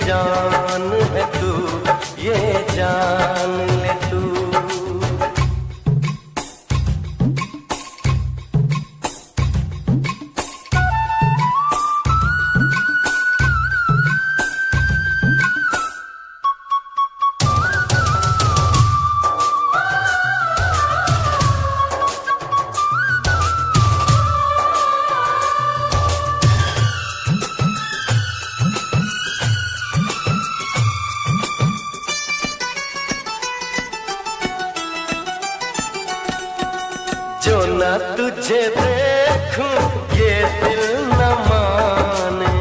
जान है तू, ये जान ले तू। जो न तुझे देखूं ये दिल न माने,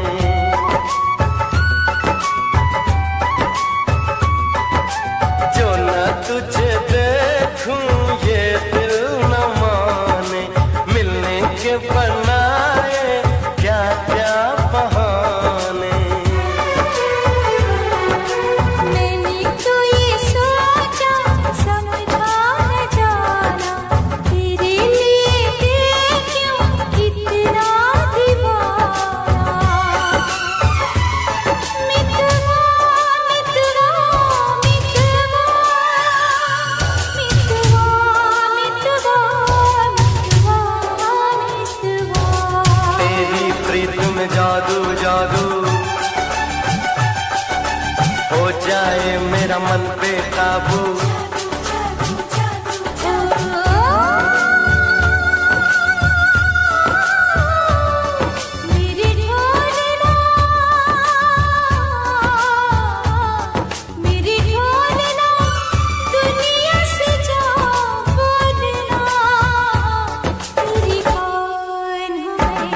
जो न तुझे देखूं ये दिल न माने, मिलने के बनाए क्या क्या बहाने। मैंने तो ये सोचा समझा न जाना, तेरे लिए क्यों इतना दीवाना। मितवा मितवा मितवा मितवा मितवा मितवा। तेरी प्रीत में जादू जादू हो जाए मेरा मन बेकाबू। मेरे ढोलना मेरे ढोलना दुनिया से जा बोलना, तेरी कौन हूँ मैं,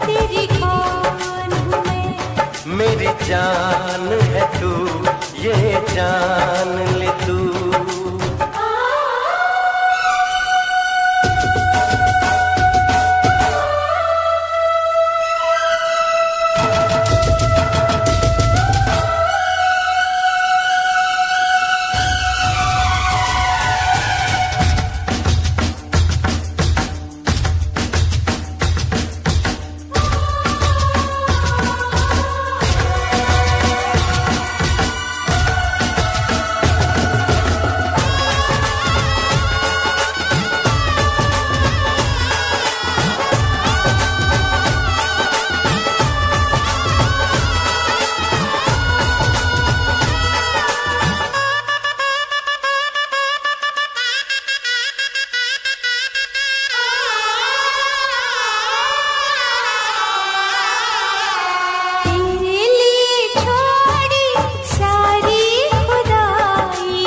तेरी कौन हूँ मैं। मेरी जान है तू, ये जान ले तू। तेरे लिए छोड़ी सारी खुदाई,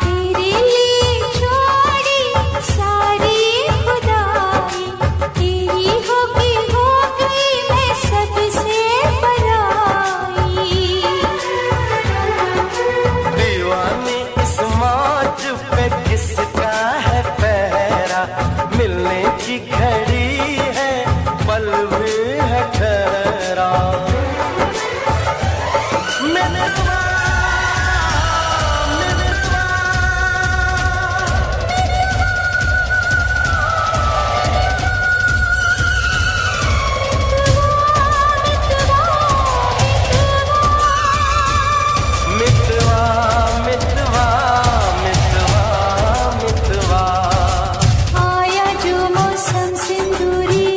तेरे लिए छोड़ी सारी खुदाई, तेरी हो गई मैं सबसे पराई। दीवानी इस मौज पे किसका है पहरा, मिलने की घड़ी है पल भी है ठहरा। मितवा मितवा मितवा मितवा मितवा मितवा। आया जो मौसम सिंदूरी,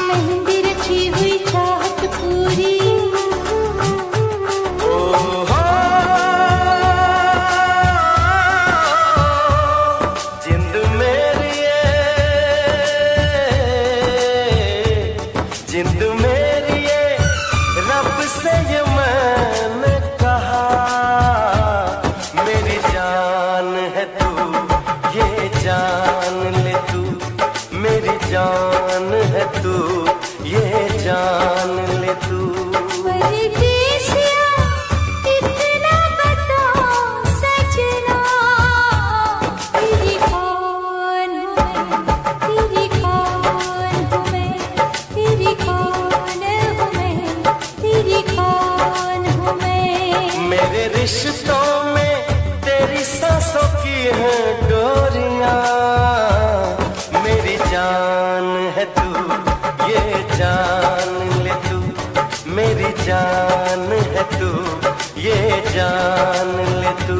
मेहंदी रची हुई चाहत पूरी। ओहो जिंद मेरी ये, जिंद मेरी ये, रब से ये मैंने कहा। मेरी जान है तू, ये जान ले तू। मेरी जान है तू, ये जान ले तू। परदेसिया इतना बता सजना, तेरी कौन हूँ मैं, तेरी कौन हूँ मैं, तेरी कौन हूँ मैं, तेरी कौन हूँ मैं। मेरे रिश्तों में तेरी सांसों की है डोरियां, मेरी जान जान ले तू।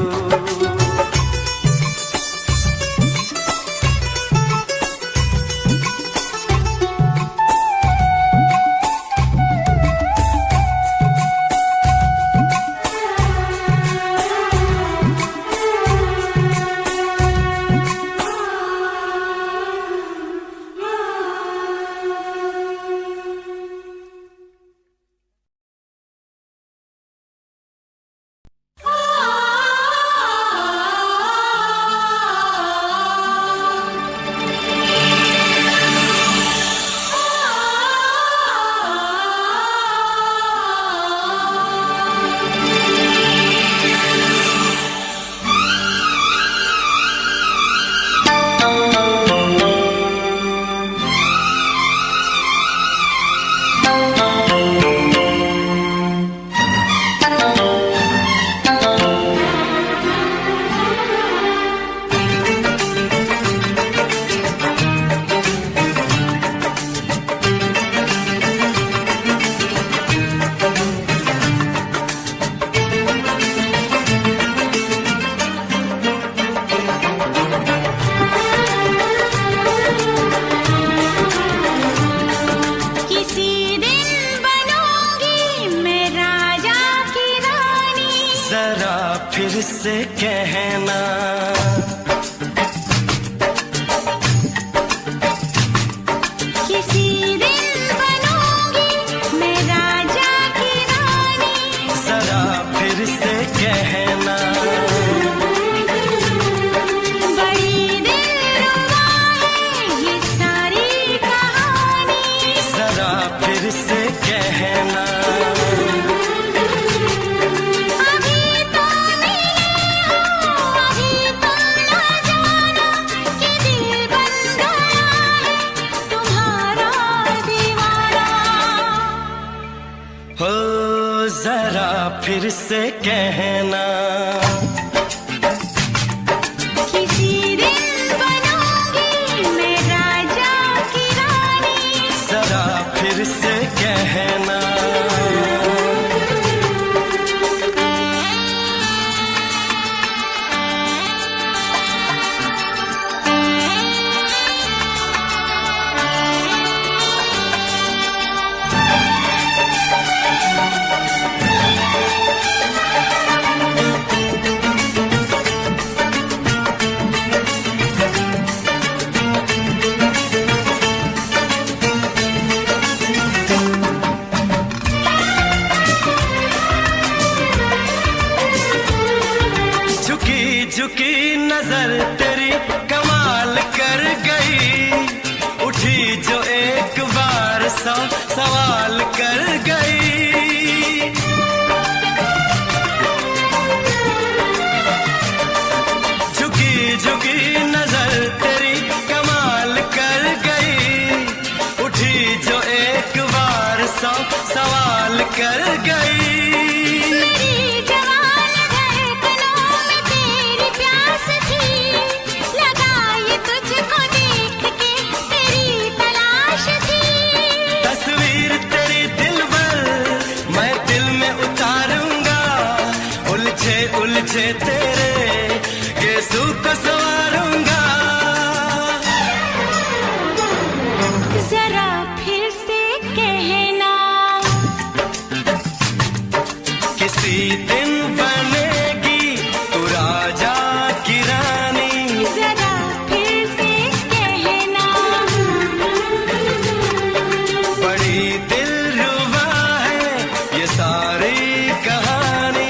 फिर से कहना किसी दिन बनूंगी मैं राजा की रानी, जरा फिर से कहना बड़ी दिलरुबा है ये सारी कहानी, जरा फिर से कहना जरा फिर से कहना किसी दिन बनूंगी मैं राजा की रानी, जरा फिर से कहना झुकी नजर तेरी कमाल कर गई, उठी जो एक बार सौ सवाल कर गई। झुकी झुकी नजर तेरी कमाल कर गई, उठी जो एक बार सौ सवाल कर गई। उलझे तेरे गेसू को संवारूंगा, जरा फिर से कहना किसी दिन बनेगी तू राजा की रानी, जरा फिर से कहना बड़ी दिलरुबा है ये सारी कहानी,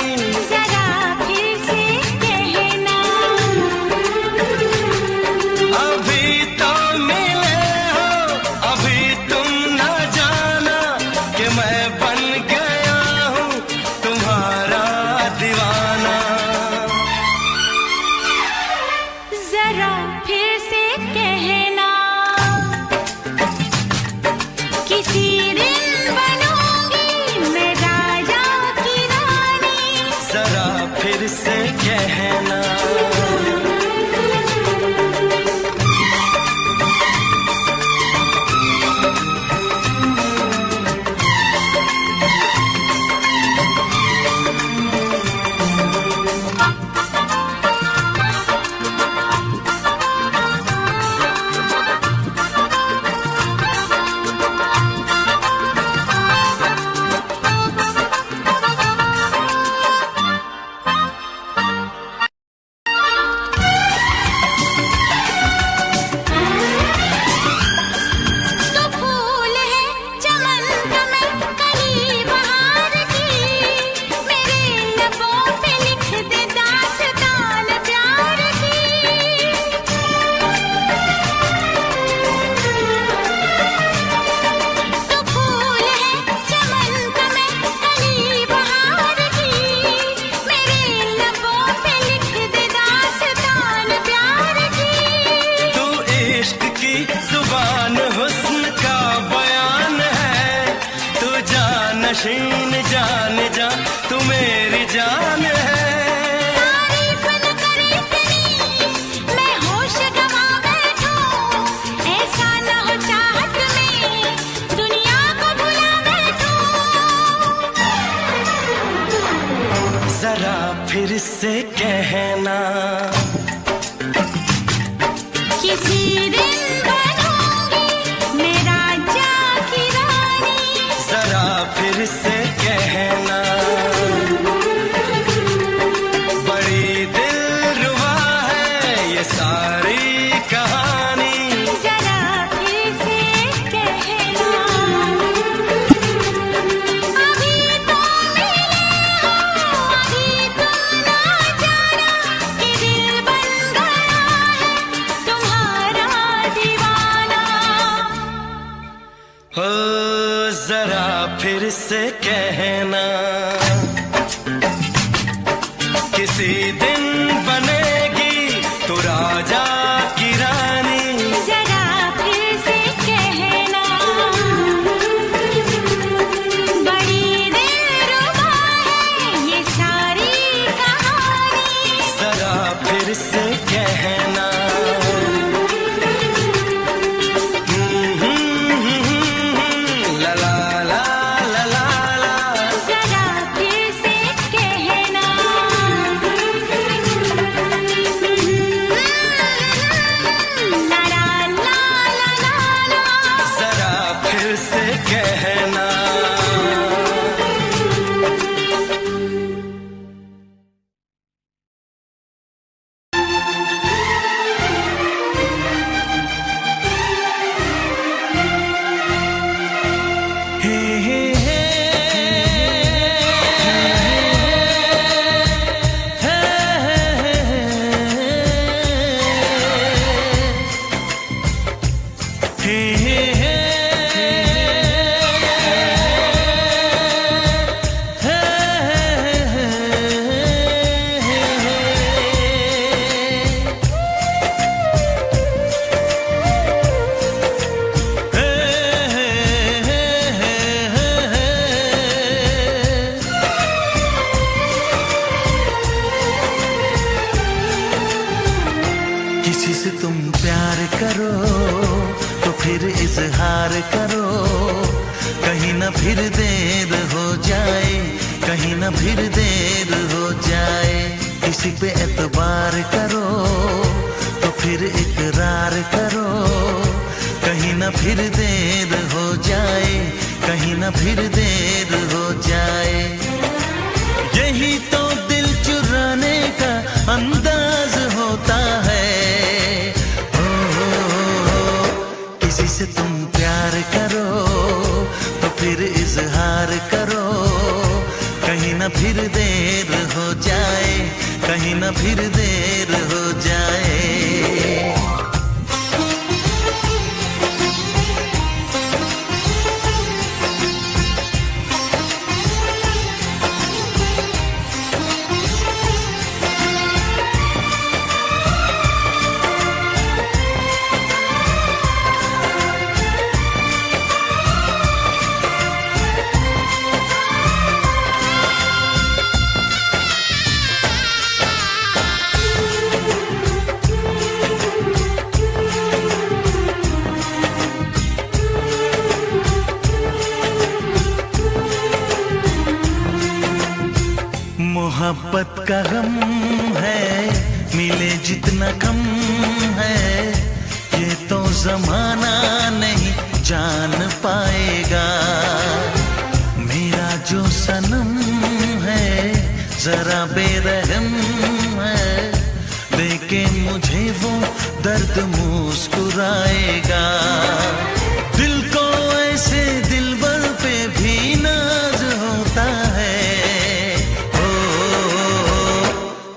जरा फिर से कहना अभी तो मिले हो अभी तुम न जाना कि मैं बन गया हूँ तुम्हारा नशीन जान जा तू मेरी जान है। तारीफ न करे इतनी मैं होश गवा बैठूं, ऐसा न हो चाहत में दुनिया को भुला बैठूं। जरा फिर से कहना किसी दिन बनूंगी मैं राजा की रानी। जरा फिर से कहना बड़ी दिलरुबा है ये सारी कहानी। जरा फिर से कहना अभी तो मिले हो, अभी तुम ना जाना कि दिल बन गया है तुम्हारा दीवाना। हो जरा फिर से कहना किसी दिन बनेगी तू राजा की रानी। जरा फिर से कहना बड़ी दिलरुबा है ये सारी कहानी। जरा फिर से कहना ला ला ला ला ला ला। जरा फिर से कहना ला ला ला ला ला ला। जरा फिर से कहना हे हे हे किसी से तुम प्यार करो तो फिर इजहार करो, कहीं ना फिर देर हो जाए, कहीं ना फिर देर हो जाए। किसी पे एतबार करो तो फिर इकरार करो, कहीं ना फिर देर हो जाए, कहीं ना फिर देर हो जाए। यही तो दिल चुराने का अंदाज होता है। किसी से तुम प्यार करो तो फिर इजहार करो, कहीं ना फिर देर हो जाए, कहीं ना फिर देर हो जाए। मोहब्बत का गम है मिले जितना कम है, ये तो जमाना नहीं जान पाएगा। मेरा जो सनम है जरा बेरहम है, देखे मुझे वो दर्द मुस्कुराएगा। दिल को ऐसे दिलबर पे भी नाज होता है।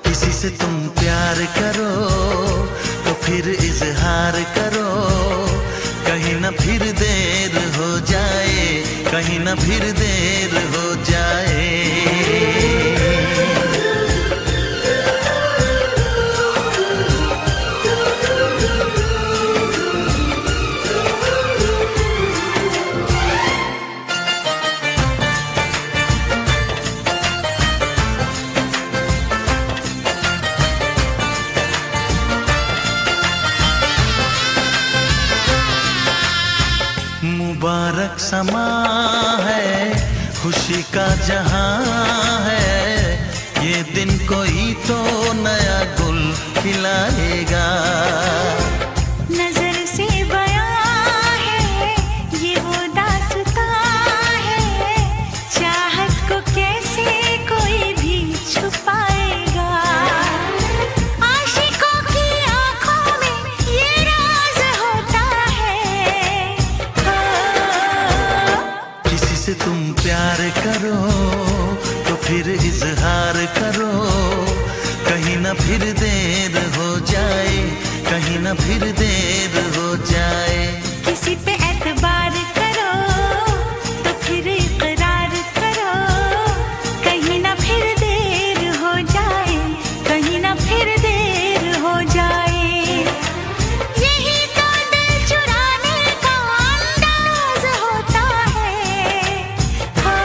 किसी से तुम प्यार करो तो फिर इजहार करो, कहीं ना फिर देर हो जाए, कहीं ना फिर देर हो जाए। मुबारक समा है, खुशी का जहां है, ये दिन कोई तो नया गुल खिलाएगा। नजर से बयां है ये वो दास्तां है, चाहत को कैसे कोई भी छुपाएगा। आशिकों की आंखों में ये राज होता है। किसी से तुम प्यार करो तो फिर इजहार करो, कहीं ना फिर देर हो जाए, कहीं ना फिर देर हो जाए। किसी पे एतबार करो तो फिर इकरार करो, कहीं ना फिर देर हो जाए, कहीं ना फिर देर हो जाए। यही तो दिल चुराने का अंदाज होता है। हो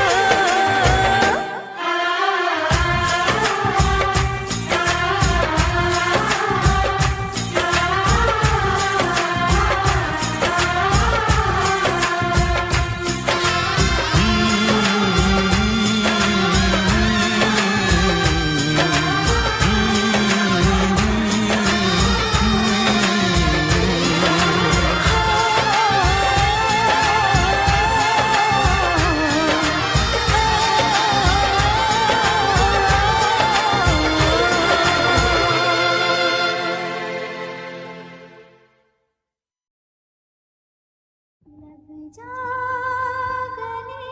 लग जा गले,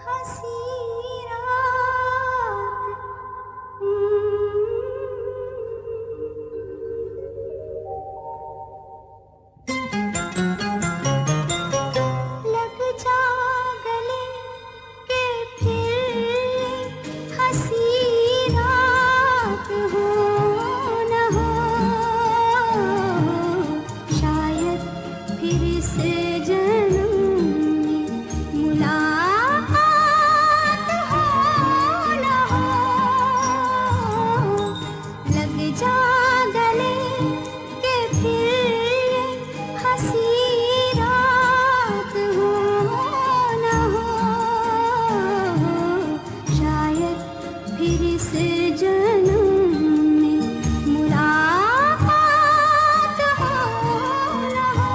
हंसी रात, लग जा गले के फिर हंसी रात हो न हो, शायद फिर से जन्म में मुलाकात हो न हो। लग जा गले के फिर हंसी रात हो न हो, शायद फिर से जन्म में मुलाकात हो न हो।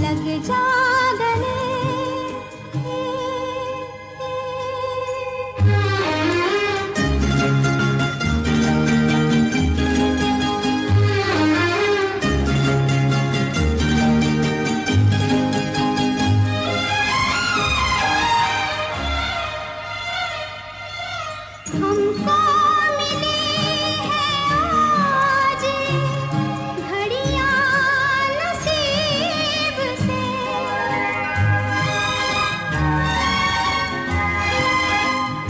लग जा गले। हमको मिली है आज घड़ियां नसीब से,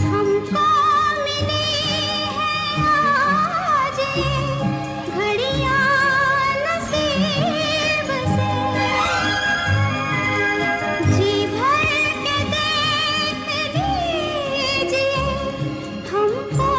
हमको मिली है आज घड़ियां नसीब से। जी भर के देख लीजिए हमको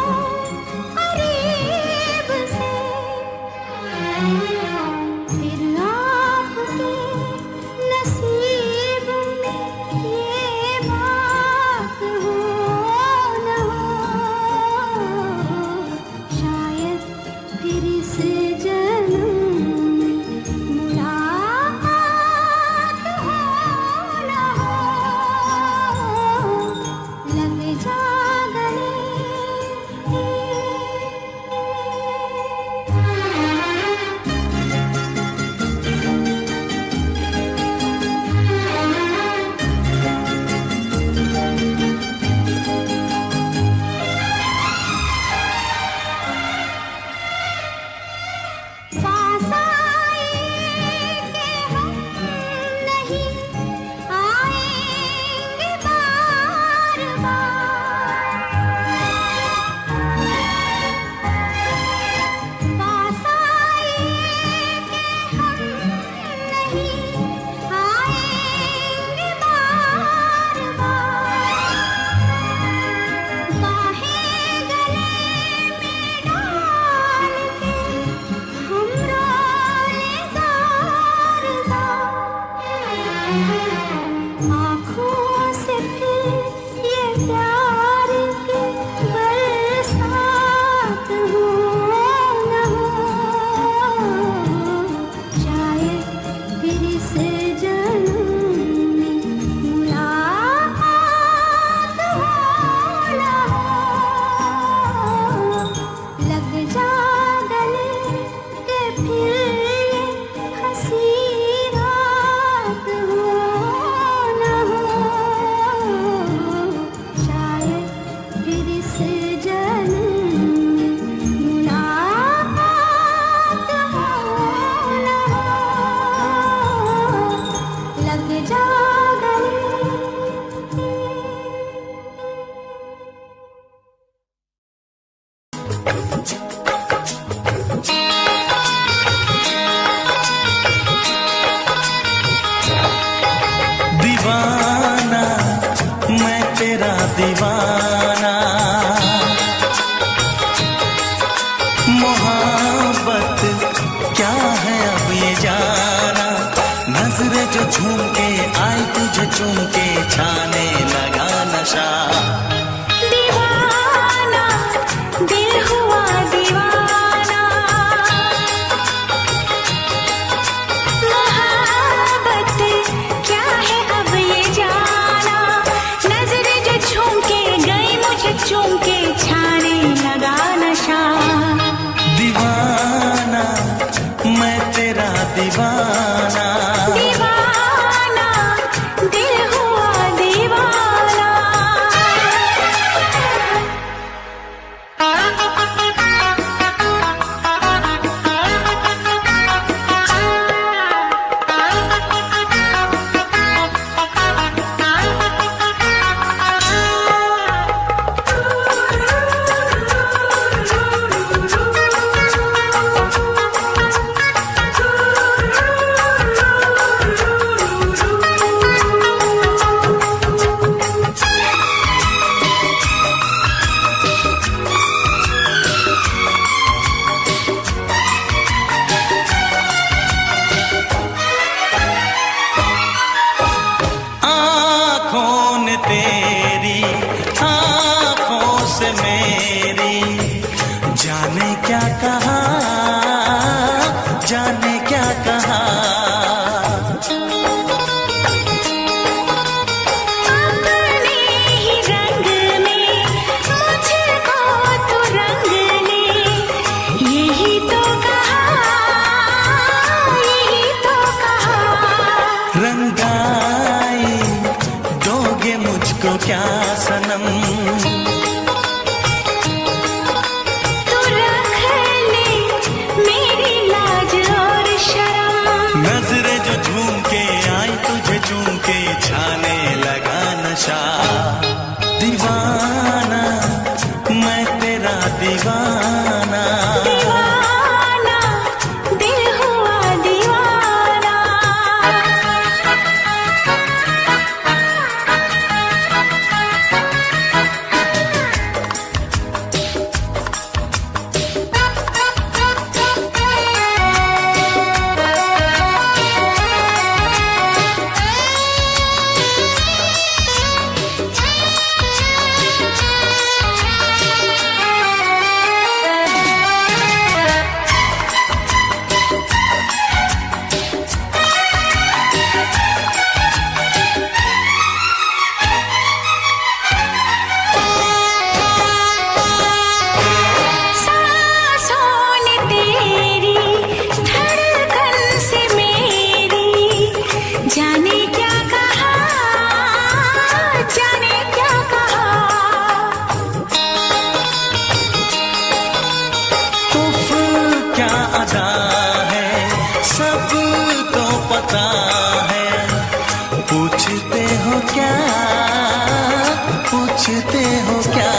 पूछते हो क्या?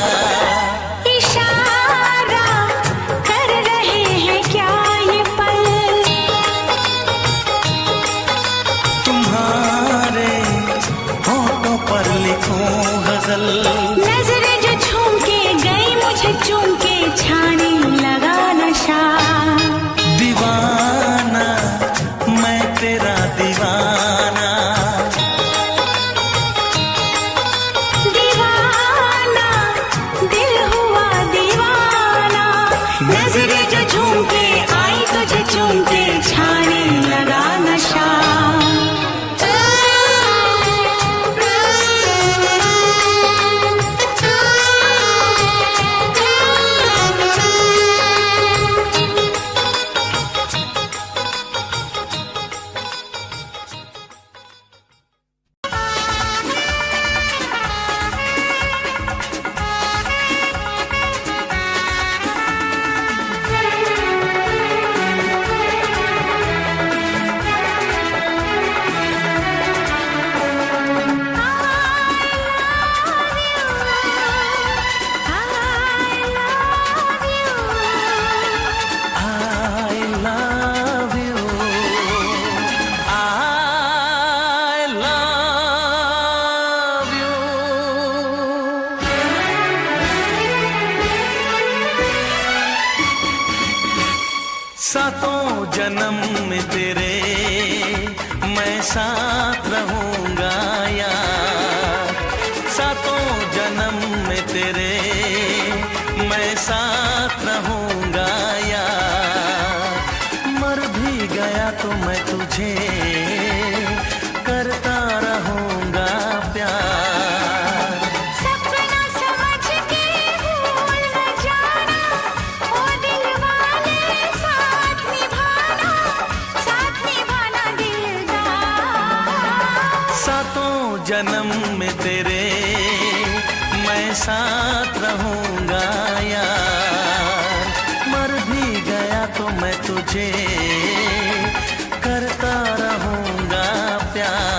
इशारा कर रहे हैं क्या ये पल? तुम्हारे होठों पर लिखूं गजल। नजरें जो झूम के गई मुझे चूम के छाने लगा नशा। दीवाना मैं तेरा दीवाना, दीवाना दिल हुआ दीवाना। नजरें जो झूम के आई तुझे चूम के छाने लगा नशा। सातों जन्म में तेरे मैं साथ रहूंगा यार। सातों जन्म में तेरे मैं साथ रहूंगा यार। मर भी गया तो मैं तुझे करता रहूंगा प्यार। सपना समझ के भूल न जाना, ओ दिल वाले साथ निभाना दिलदार। सातों जन्म में तेरे मैं साथ रहूंगा यार। मर भी गया तो मैं तुझे करता रहूंगा प्यार।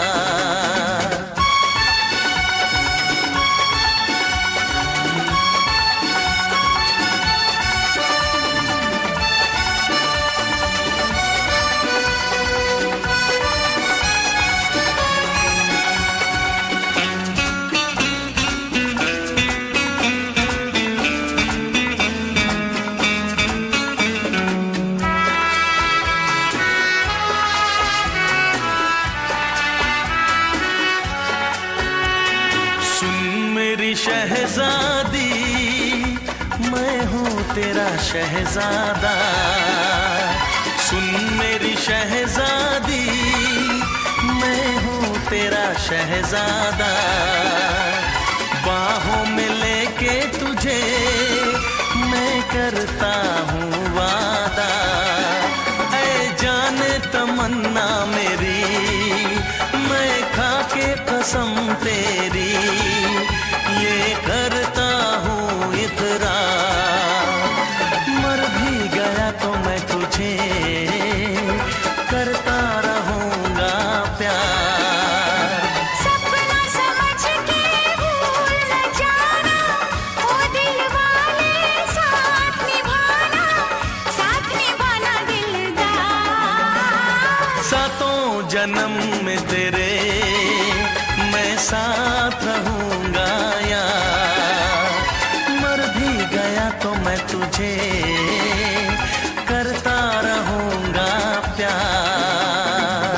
शहजादी मैं हूँ तेरा शहजादा। सुन मेरी शहजादी मैं हूँ तेरा शहजादा। बाहों में लेके तुझे मैं करता हूँ वादा। ऐ जाने तमन्ना मेरी मैं खा के कसम तेरी ये करता हूँ इकरार। मर भी गया तो मैं तुझे करता रहूंगा प्यार। सपना समझ के भूल न जाना, ओ दिल वाले साथ निभाना दिलदार। सातों जन्म में तेरे मैं साथ रहूंगा यार। मर भी गया तो मैं तुझे करता रहूंगा प्यार।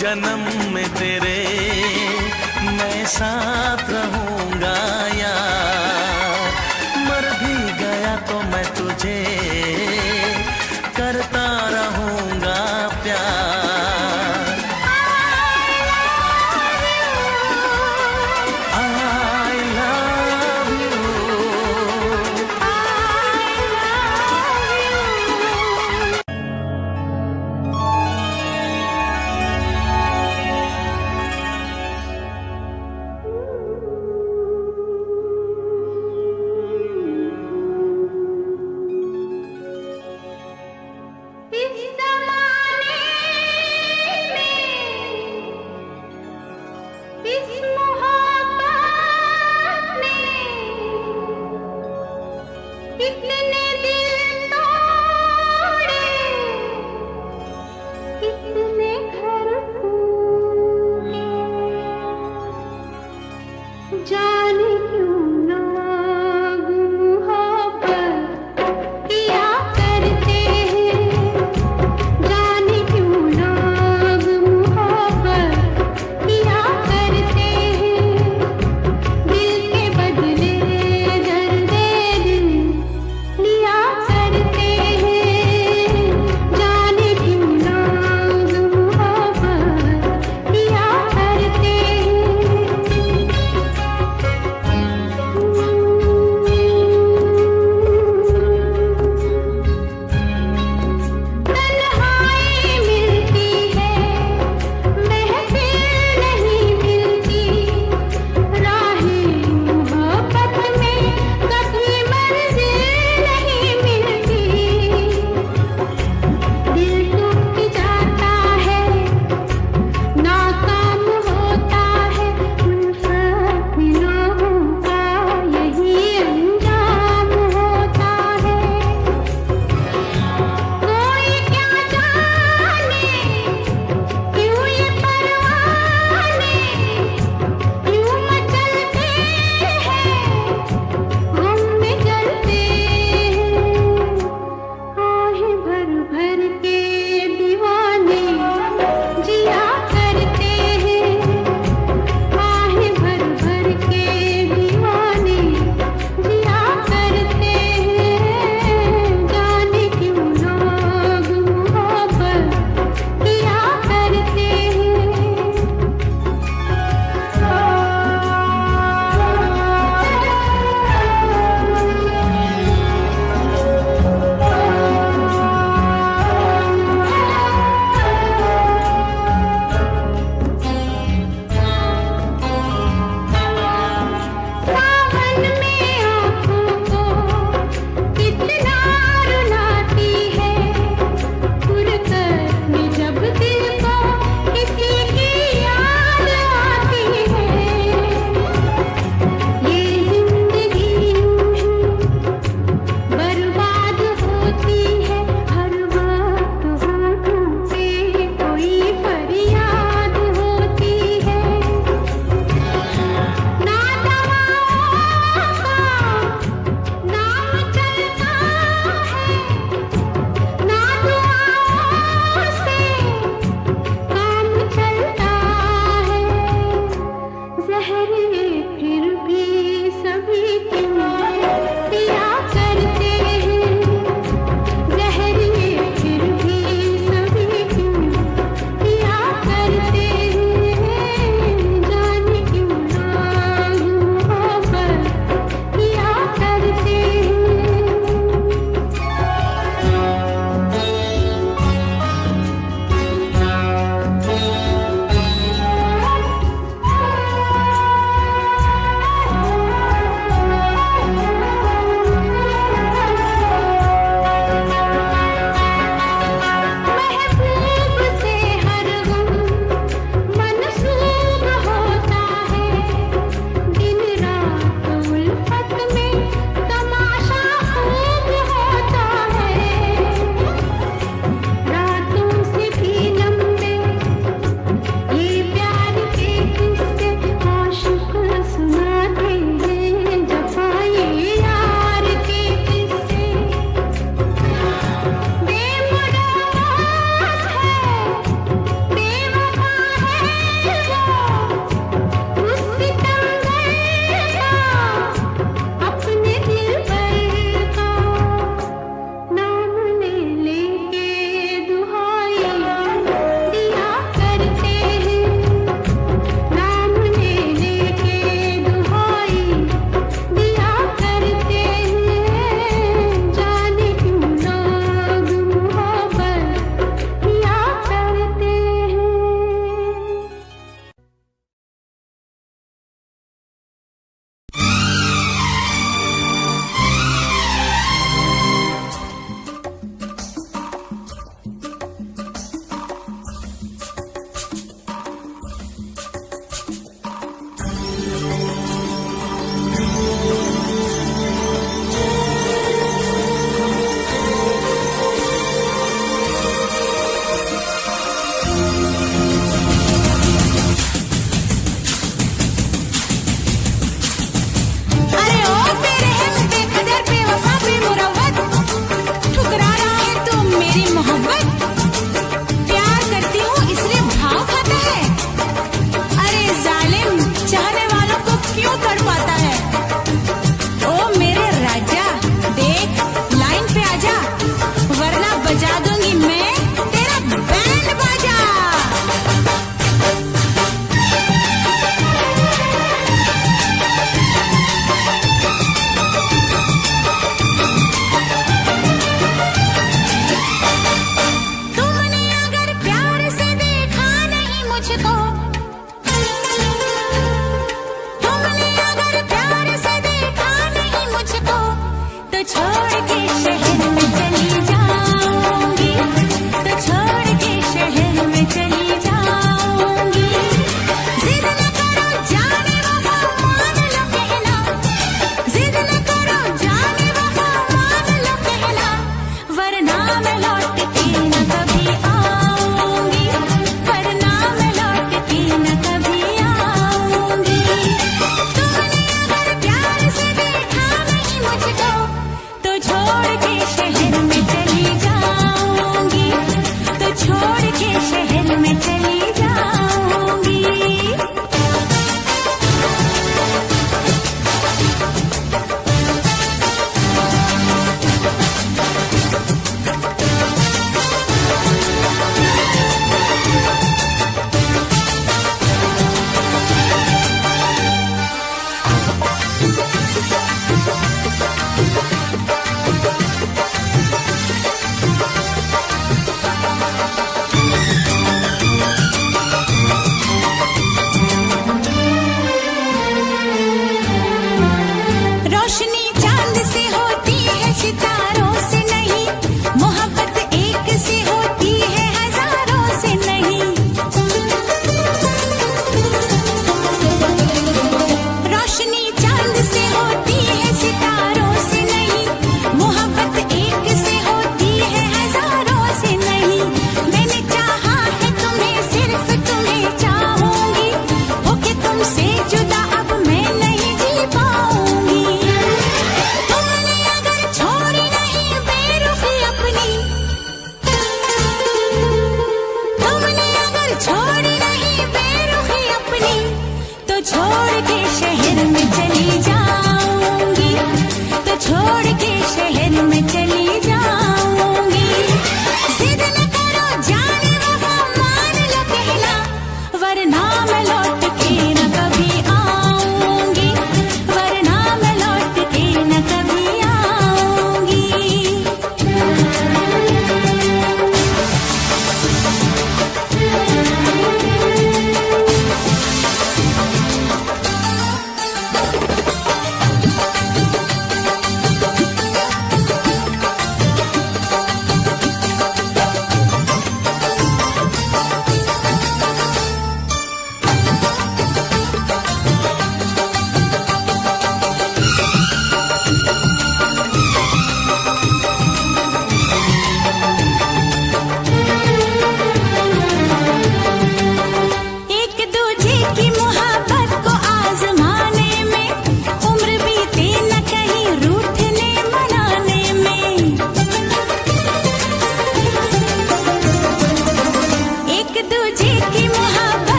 जन्म में तेरे मैं साथ रहूंगा यार, मर भी गया तो मैं तुझे करता रहूंगा प्यार। I love you,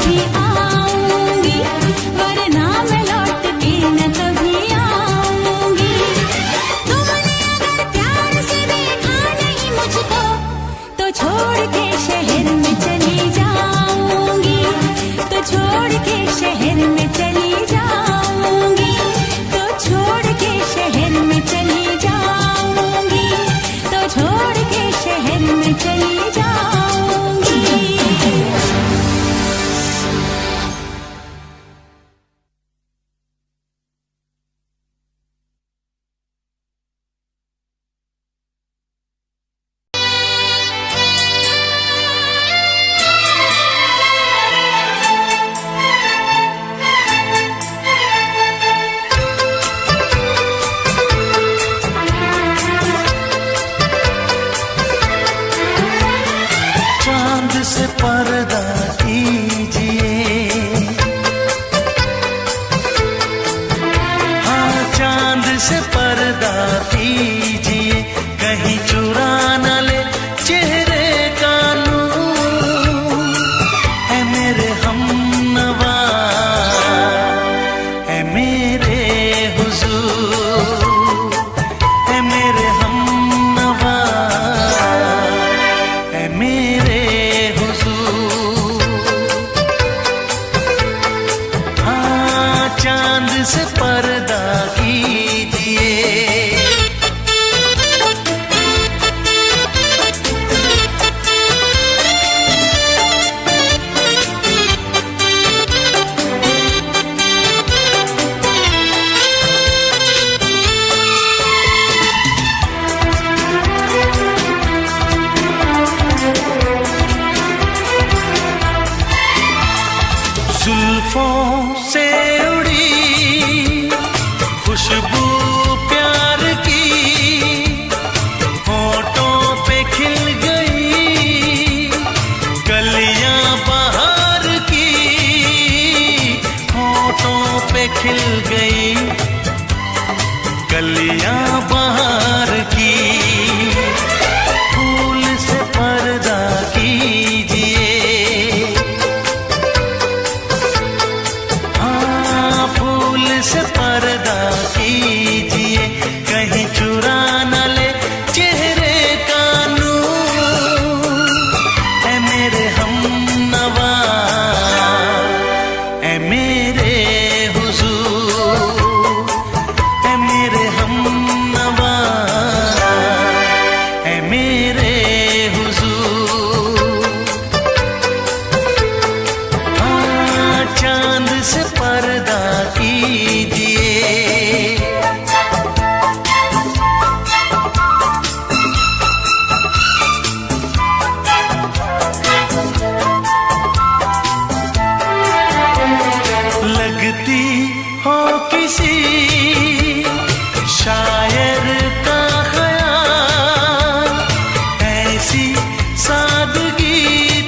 भी आऊंगी, वरना मैं लौट के न कभी आऊंगी। तुमने अगर प्यार से देखा नहीं मुझको, तो छोड़ के शहर में चली जाऊंगी, तो छोड़ के शहर में चली जाऊंगी, तो छोड़ के शहर में चली जाऊंगी, तो छोड़ के शहर में चली जाऊंगी। चांद से पर्दा कीजिए, हाँ चांद से पर्दा कीजिए, कहीं चुरा न ले चेहरे का नूर। है मेरे हमनवा, है मेरे हुजूर, है मेरे हमनवा, है मेरे हुजूर। हाँ चांद से पर्दा कीजिए। जुल्फों से उड़ी खुशबू प्यार की, होठों पे खिल गई कलियां बहार की, होठों पे खिल गई कलियां बहार की। फूल से पर्दा कीजिए, फूल से पर्दा कीजिए, कहीं चुरा न ले चेहरे का नूर। है मेरे हमनवा, है मेरे हुजूर, है मेरे हमनवा, है मेरे हुजूर। हाँ चांद से पर्दा कीजिए। लगती हो किसी शायर का ख्याल, ऐसी सादगी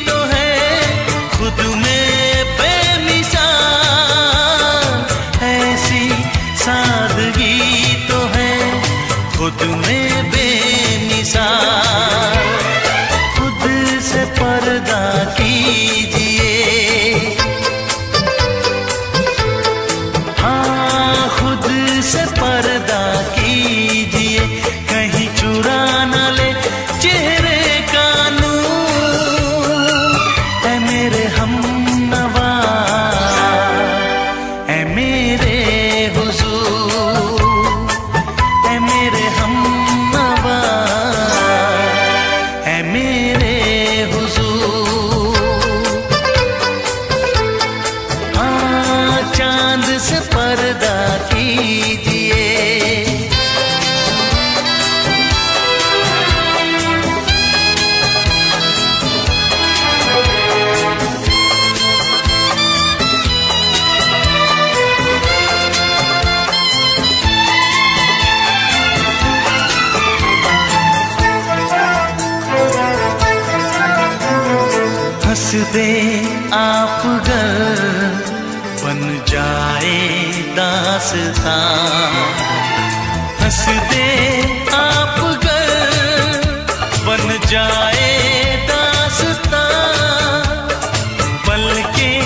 तो है खुद में बेमिसाल, ऐसी सादगी तो है खुद में बेमिसाल। खुद से पर्दा कीजिए, हाँ खुद से पर्दा कीजिए, कहीं चुरा न ले चेहरे का नूर। है मेरे हमनवा, है मेरे हुजूर, है मेरे हमनवा, है मेरे हुजूर। हाँ चांद से पर्दा कीजिए। हंस दे आप गर बन जाए दास्तां, हंस दे आप गर बन जाए दास्तां, पलकें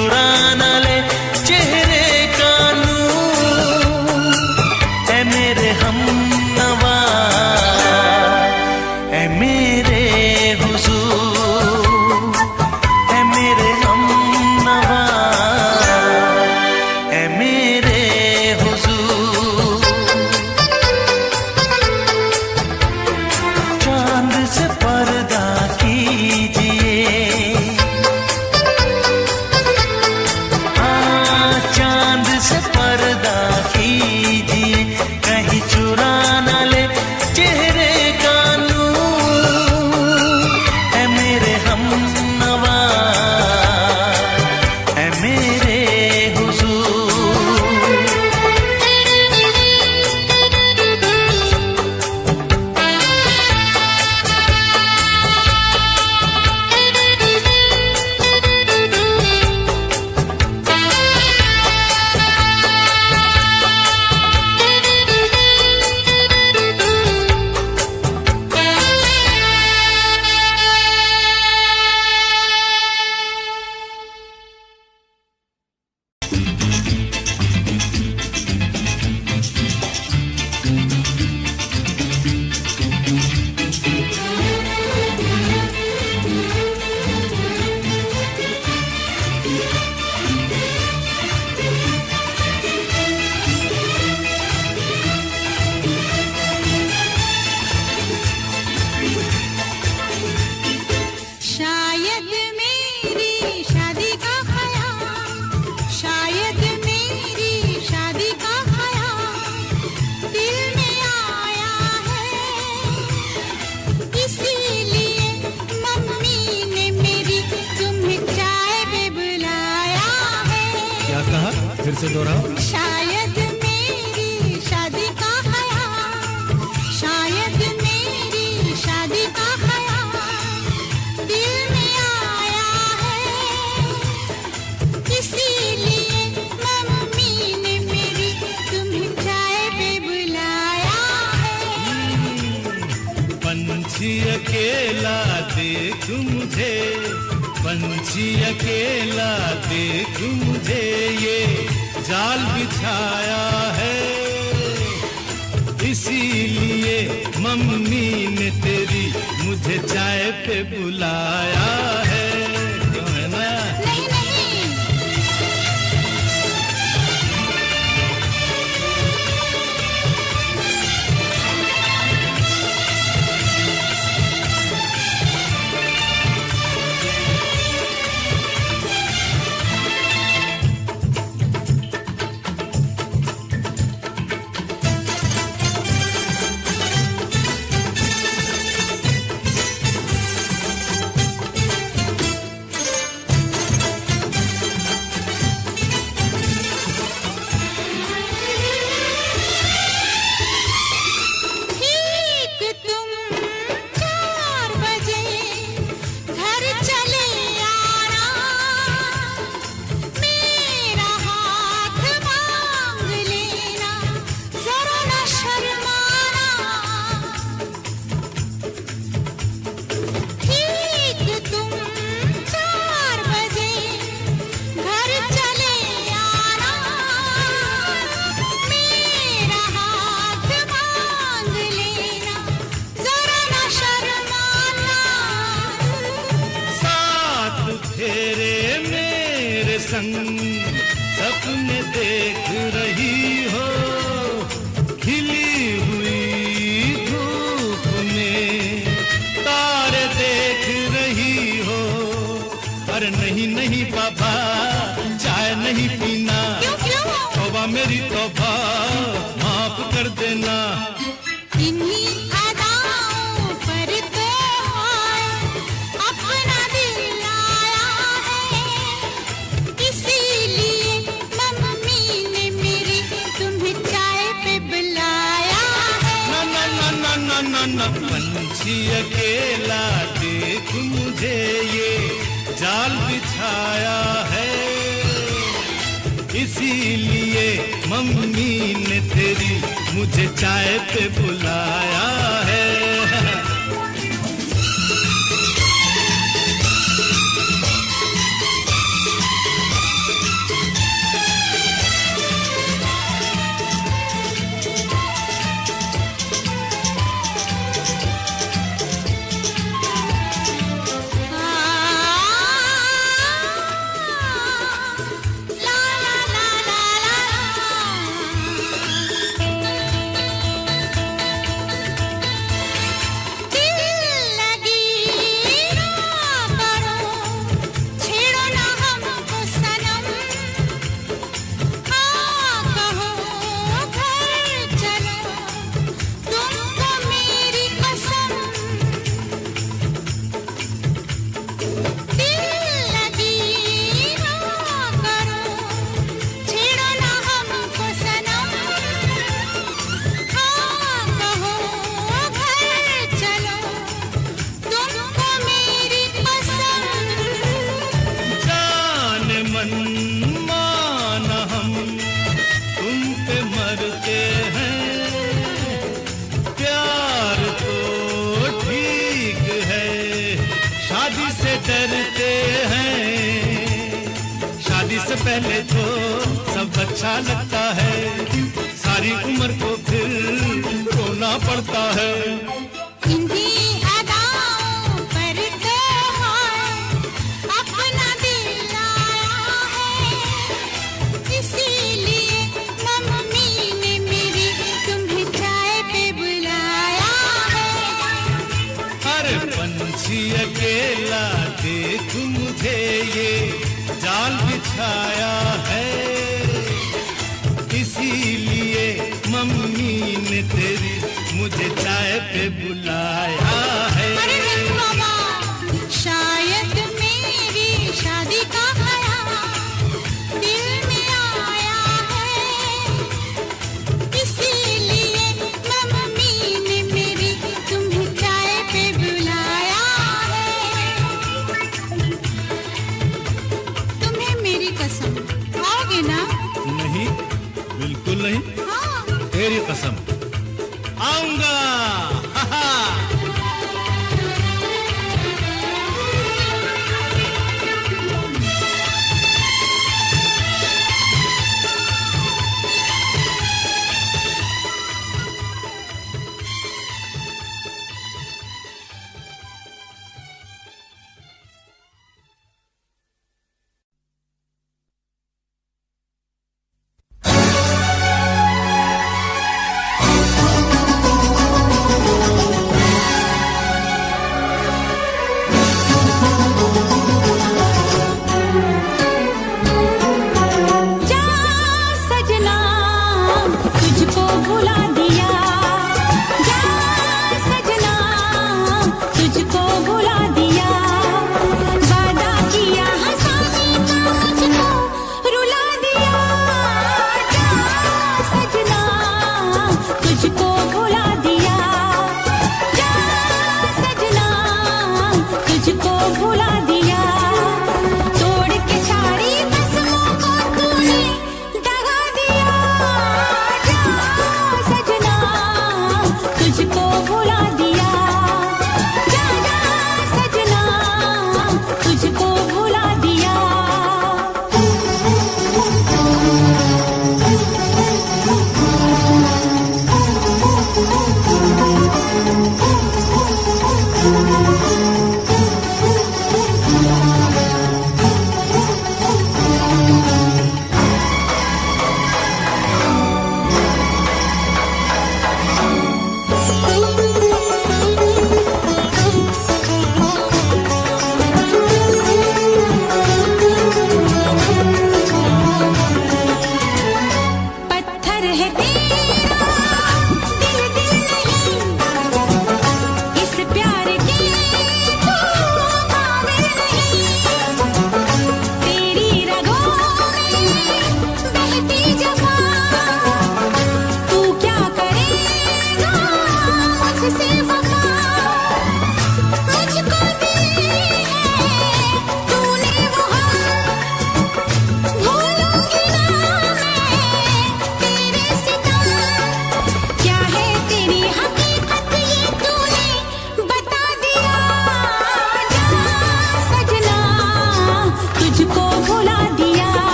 चुरा न ले चेहरे का नूर। ऐ मेरे हमनवा, ऐ मेरे हुजूर, ऐ मेरे हमनवा, ऐ मेरे हुजूर। चांद से पर्दा कीजिए, चांद से पर्दा कीजिए, कहीं चुरा न ले चेहरे का नूर। ऐ मेरे हमनवा, ऐ मेरे हुजूर। शायद मेरी शादी का ख्याल, शायद मेरी शादी का ख्याल दिल में आया है, इसीलिए मम्मी ने मेरी तुम्हें चाय पे बुलाया है। क्या कहा? फिर से दोहराओ। शायद मेरी शादी का ख्याल, शायद मेरी शादी का ख्याल दिल में आया है, इसीलिए मम्मी ने मेरी तुम्हें चाय पे बुलाया है। पंछी अकेला देख मुझे, पंछी अकेला देख मुझे, ये जाल बिछाया है, इसीलिए मम्मी ने तेरी मुझे चाय पे बुलाया है। क्यों है ना? नहीं नहीं, ठीक तुम 4 बजे घर चले आना, मेरा हाथ मांग लेना, जरा न शर्माना। ठीक तुम 4 बजे घर चले आना, मेरा हाथ मांग लेना, जरा न शर्माना। साथ फेरे मेरे संग सपने देख रही हो, खिली हुई धूप में तारे देख रही हो। अरे नहीं नहीं पापा, चाय नहीं पीना, क्यों क्यों? तौबा मेरी तौबा, माफ कर देना। इन्हीं अदाओं पर तो हाय अपना दिल लाया है, इसीलिए मम्मी ने मेरी तुम्हें चाय पे बुलाया है। ना ना ना ना ना ना ना, पंछी अकेला देख मुझे, ये जाल बिछाया है, इसीलिए मम्मी ने तेरी मुझे चाय पे बुलाया है। पहले तो सब अच्छा लगता है, सारी उम्र को फिर रोना पड़ता है। इन्हीं अदाओं पर तो अपना दिल आया है, इसीलिए मम्मी ने मेरी तुम्हें चाय पे बुलाया है। अरे पंछी अकेला देख मुझे ये जाल बिछाया है, इसीलिए मम्मी ने तेरी मुझे चाय पे बुलाया है। अरे नहीं बाबा, शायद मेरी शादी का ख्याल दिल में आया है, इसीलिए मम्मी ने मेरी तुम्हें चाय पे बुलाया है। तुम्हें मेरी कसम, आओगे ना? नहीं, बिल्कुल नहीं, हाँ। तेरी कसम, आऊंगा। हा हा।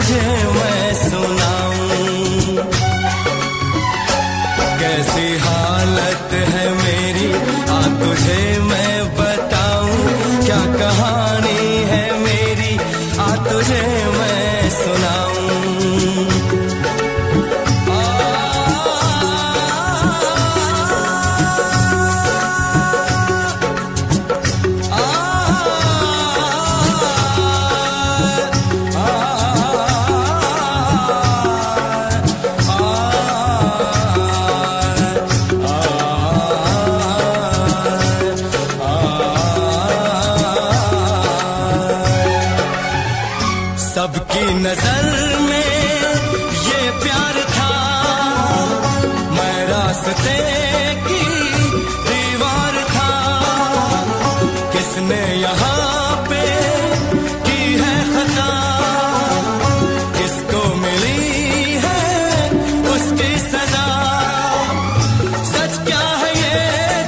तुझे मैं सुनाऊं, कैसी हालत है मेरी आ तुझे मैं बताऊं, क्या कहानी है मेरी आ तुझे मैं सुनाऊं। सबकी नजर में ये प्यार था, मैं रास्ते की दीवार था, किसने यहाँ पे की है खता, किसको मिली है उसकी सजा। सच क्या है ये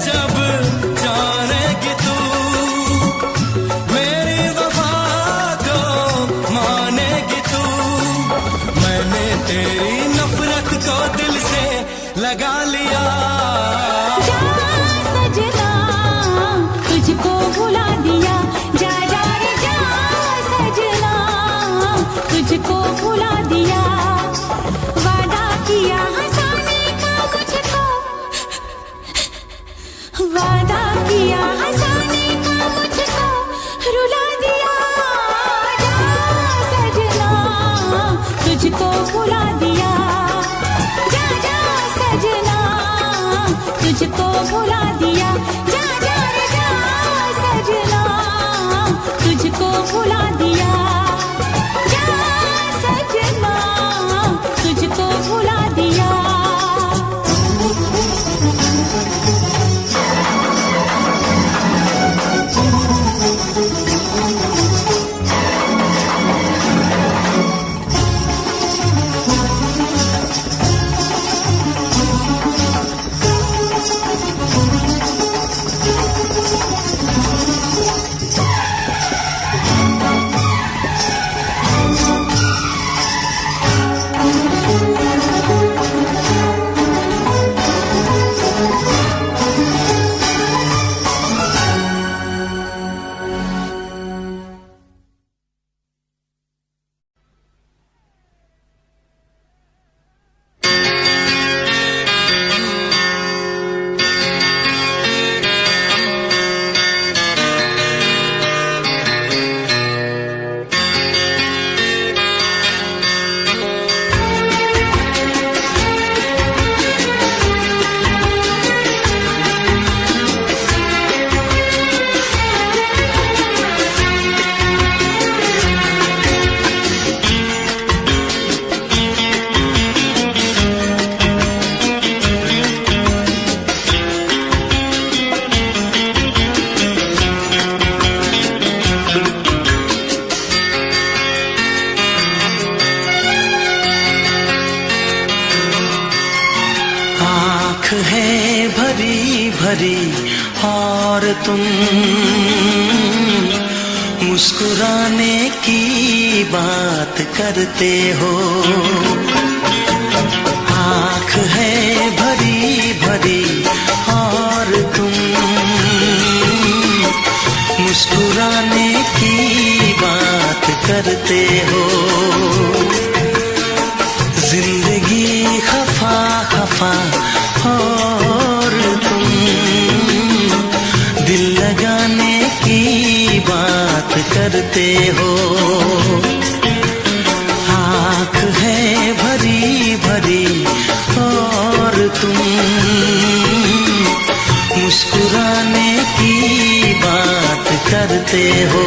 जब जानेगी तू, मेरी वफा को मानेगी तू। मैंने तेरी नफरत को दिल से लगा लिया। जा सजना तुझको भुला दिया, जा जा रे जा सजना तुझको भुला दिया। वादा किया हंसाने का मुझको, वादा किया हंसाने का मुझको रुला दिया। जा सजना तुझको भुला दिया, जा जा सजना तुझको भुला दिया। जा जा रे जा सजना तुझको भुला दिया, जा सजना तुझको भुला दिया। आँख है भरी भरी और तुम मुस्कुराने की बात करते हो। आँख है भरी भरी और तुम मुस्कुराने की बात करते हो। जिंदगी खफा खफा और तुम दिल लगाने की बात करते हो। आँख है भरी भरी और तुम मुस्कुराने की बात करते हो।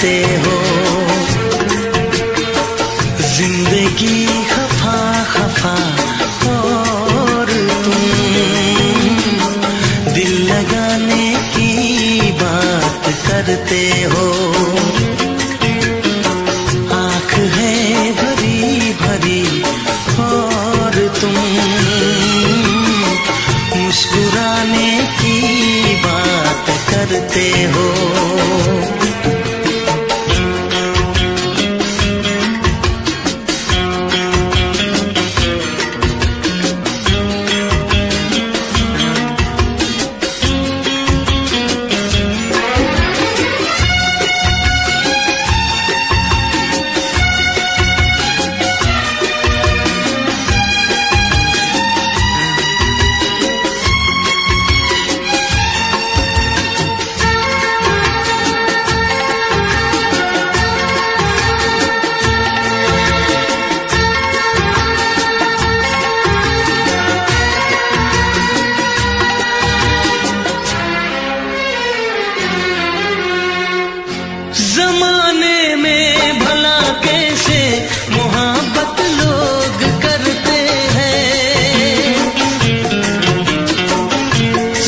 करते हो। जिंदगी खफा खफा और तुम दिल लगाने की बात करते हो। आँख है भरी भरी और तुम मुस्कुराने की बात करते हो। जमाने में भला कैसे मोहब्बत लोग करते हैं।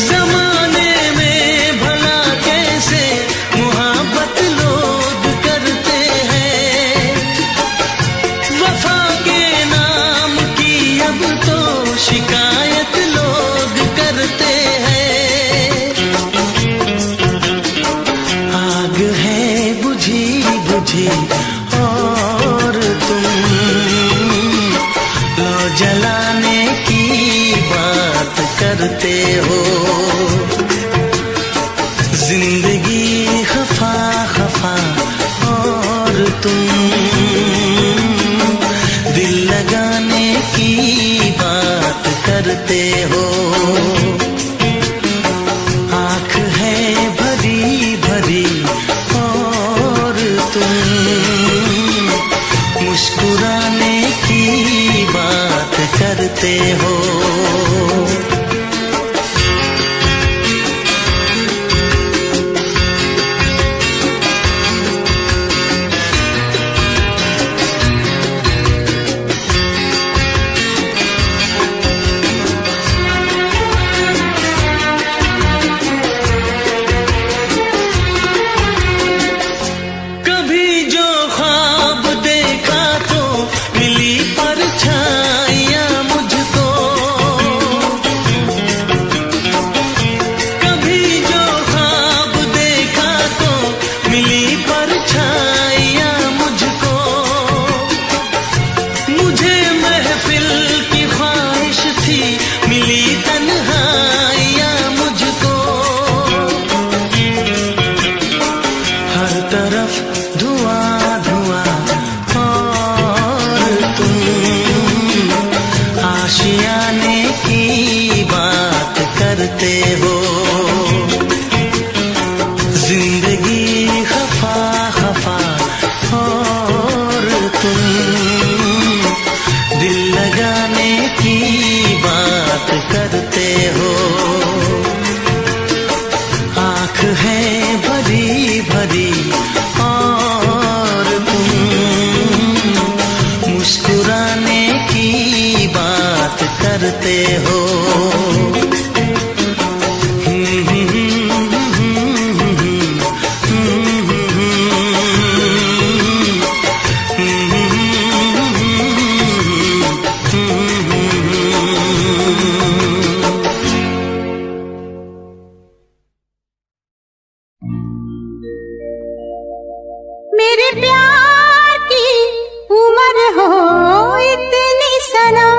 जमाने में भला कैसे मोहब्बत लोग करते हैं। वफा के नाम की अब तो शिकायत लोग करते हैं। आग है बुझी बुझी और तुम लो जलाने की बात करते हो। जिंदगी खफा खफा और तुम दिल लगाने की बात करते हो। आँख है भरी भरी और तुम मुस्कुराने की बात करते हो। कभी जो ख्वाब देखा तो मिली परछाइयाँ मुझको। कभी जो ख्वाब देखा तो मिली परछाइयाँ मुझको। मुझे महफिल की ख्वाहिश थी मिली तन्हाइयाँ मुझको। हर तरफ धुआं धुआं और तुम आशियाने की बात करते हो। जिंदगी खफा खफा और तुम दिल लगाने की बात करते हो। आँख है भरी भरी और तुम मुस्कुराने की बात करते हो। मेरे प्यार की उम्र हो इतनी सनम,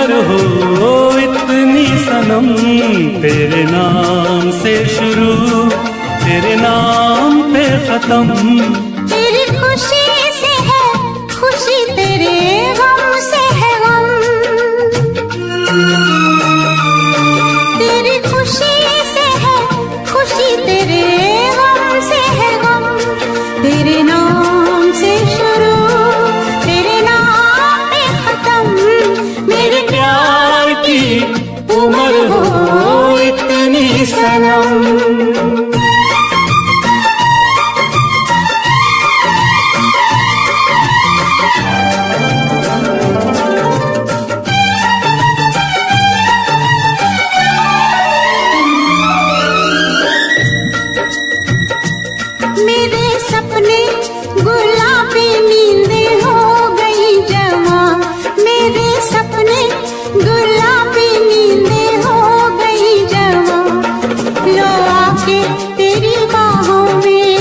उम्र हो इतनी सनम, तेरे नाम से शुरू तेरे नाम पे खत्म। तेरी खुशी से है खुशी, तेरे गम से है गम। तेरी खुशी से है खुशी, तेरे गम से है गम। तेरे नाम से शुरू तेरे नाम पे खत्म। मेरे प्यार की उम्र हो इतनी सनम। मेरे सपने गुलाबी नींदें हो गई जवां। मेरे सपने गुलाबी नींदें हो गई जवां। लो आके तेरी बाहों में,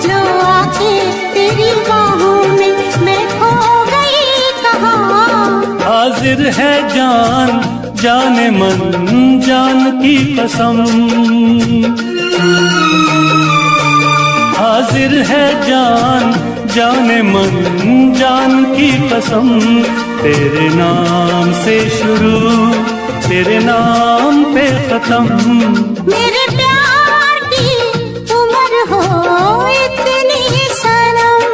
लो आके तेरी बाहों में मैं खो गई कहाँ। हाजिर है जान जाने मन जान की कसम, हाजिर है जान जाने मन जान की कसम। तेरे नाम से शुरू तेरे नाम पे खत्म। मेरे प्यार की उम्र हो इतनी सनम।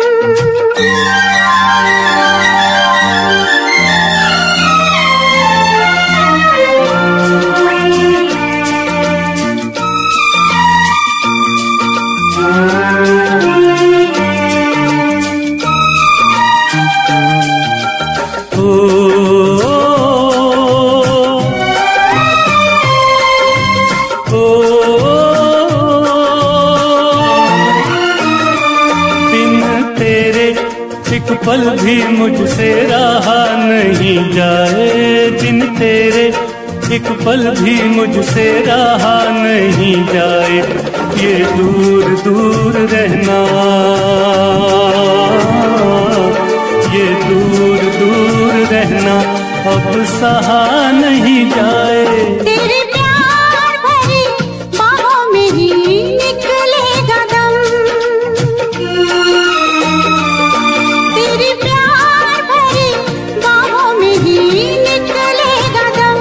एक पल भी मुझसे रहा नहीं जाए, दिन तेरे एक पल भी मुझसे रहा नहीं जाए। ये दूर दूर रहना, ये दूर दूर रहना अब सहा नहीं जाए। तेरे प्यार भरी बाहों में ही निकलेगा दम। तेरे प्यार भरी बाहों में ही निकलेगा दम।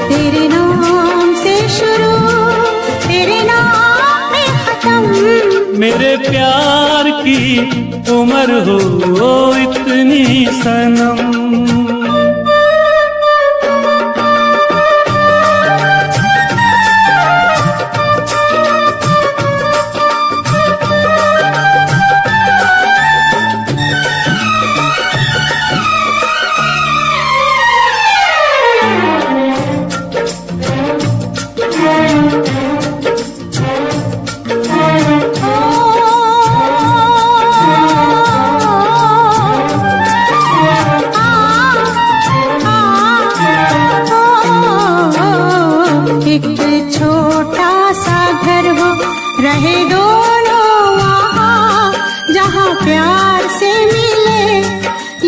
तेरे नाम से शुरू तेरे नाम पे खत्म। मेरे प्यार की उम्र हो इतनी सनम। रहे दोनों वहाँ जहाँ प्यार से मिले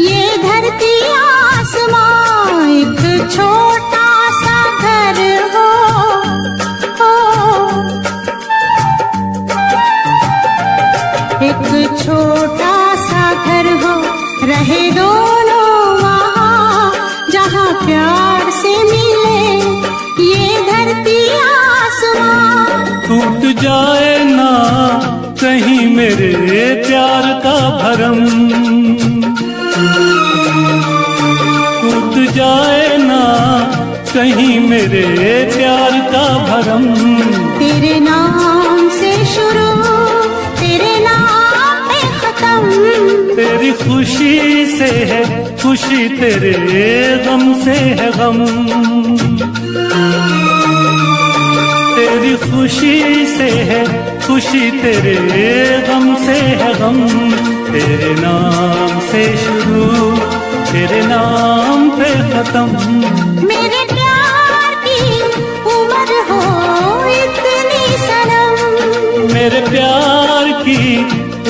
ये धरती आसमां। एक छोटा सा घर हो, एक छोटा सा घर हो, रहे दोनों वहाँ जहाँ प्यार से मिले ये धरती आसमां। टूट जाए ना कहीं मेरे प्यार का भरम, टूट जाए ना कहीं मेरे प्यार का भरम। तेरे नाम से शुरू तेरे नाम पे खत्म। तेरी खुशी से है खुशी, तेरे गम से है गम। तेरी खुशी से है खुशी, तेरे गम से है गम। तेरे नाम से शुरू तेरे नाम पे खत्म। मेरे प्यार की उम्र हो इतनी सनम। मेरे प्यार की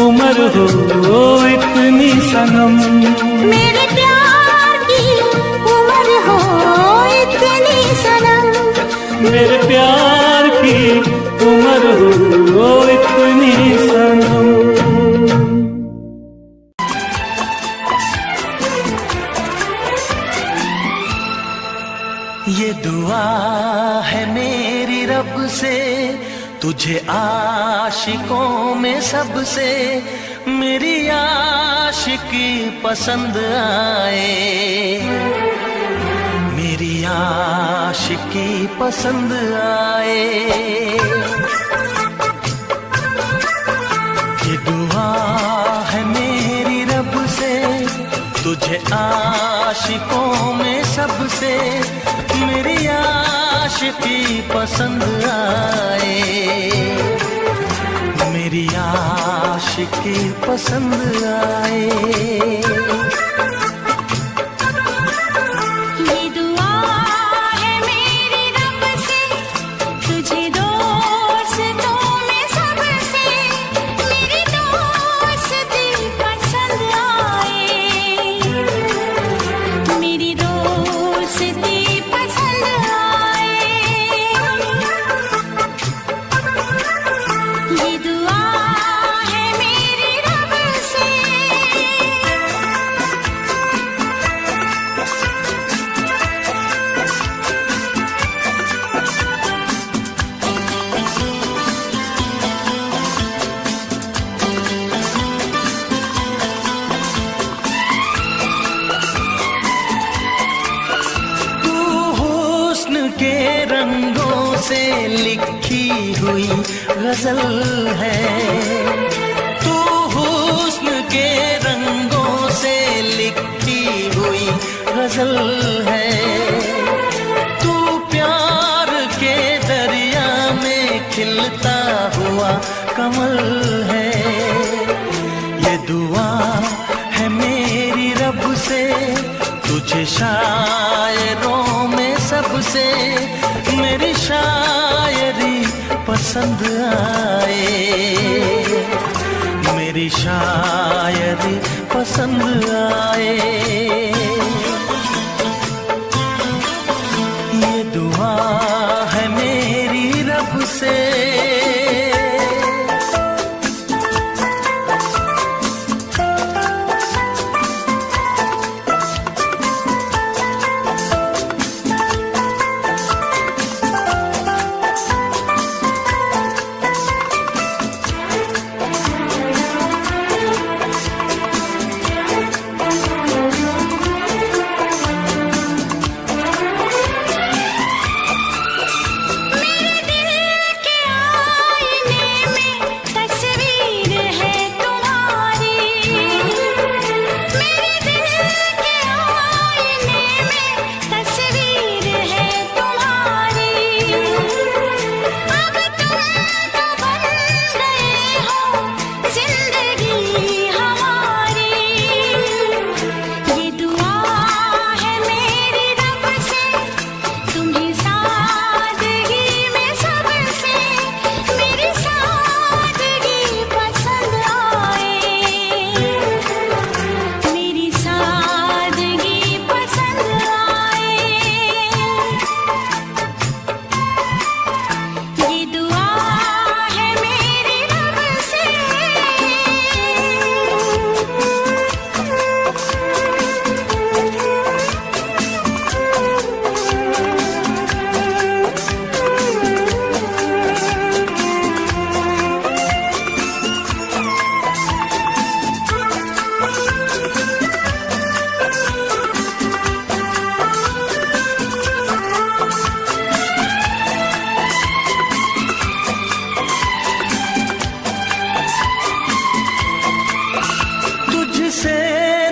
उम्र हो इतनी सनम। मेरे प्यार दुआ है मेरी रब से, तुझे आशिकों में सबसे मेरी आशिकी पसंद आए, मेरी आशिकी पसंद आए। ये दुआ है मेरी रब से, तुझे आशिकों में सबसे मेरी आशिकी पसंद आए, मेरी आशिकी पसंद आए। के रंगों से लिखी हुई गजल है, तू हुस्न के रंगों से लिखी हुई गजल है, तू प्यार के दरिया में खिलता हुआ कमल है। ये दुआ है मेरी रब से, तुझे शायरों में सबसे मेरी शायरी पसंद आए, मेरी शायरी पसंद आए। ये दुआ है मेरी रब से।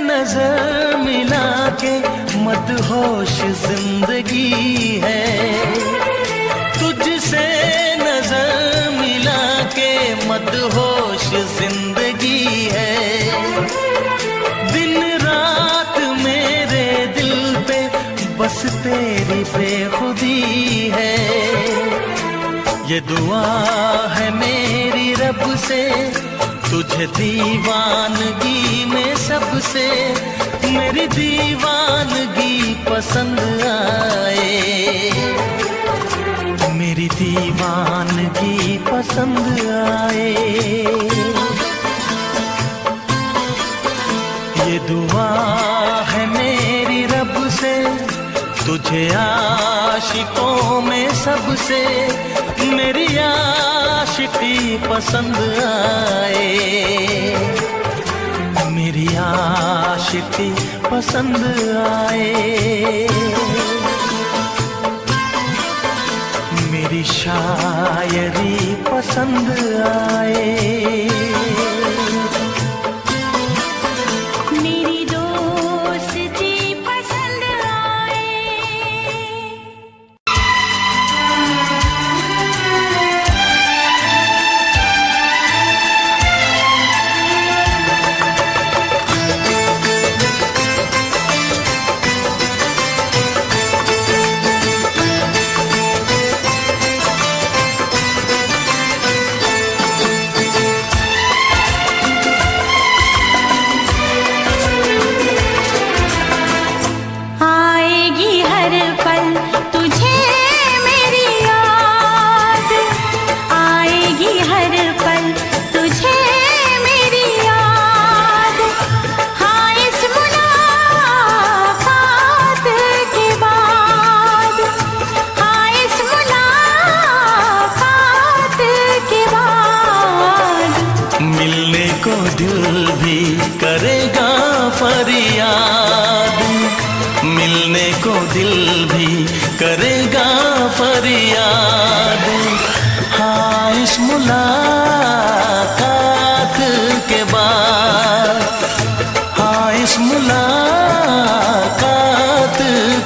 नजर मिला के मदहोश जिंदगी है, तुझसे नजर मिला के मदहोश जिंदगी है। दिन रात मेरे दिल पे बस तेरी बेखुदी है। ये दुआ है मेरी रब से, तुझे दीवानगी में सबसे मेरी दीवानगी पसंद आए, मेरी दीवानगी पसंद आए। ये दुआ है मेरी रब से, तुझे मुझे आशिकों में सबसे मेरी आशिकी पसंद आए, मेरी आशिकी पसंद आए, मेरी शायरी पसंद आए, मेरी दोस्ती पसंद आए। आएगी हर पल तुझे मेरी याद, आएगी हर पल तुझे मेरी याद। हाँ इस मुलाकात के बाद, हाँ इस मुलाकात के बाद मिलने को दिल भी करेगा फरियाद, मिलने को दिल भी करेगा फरियाद। हाँ इस मुलाकात के बाद, हाँ इस मुलाकात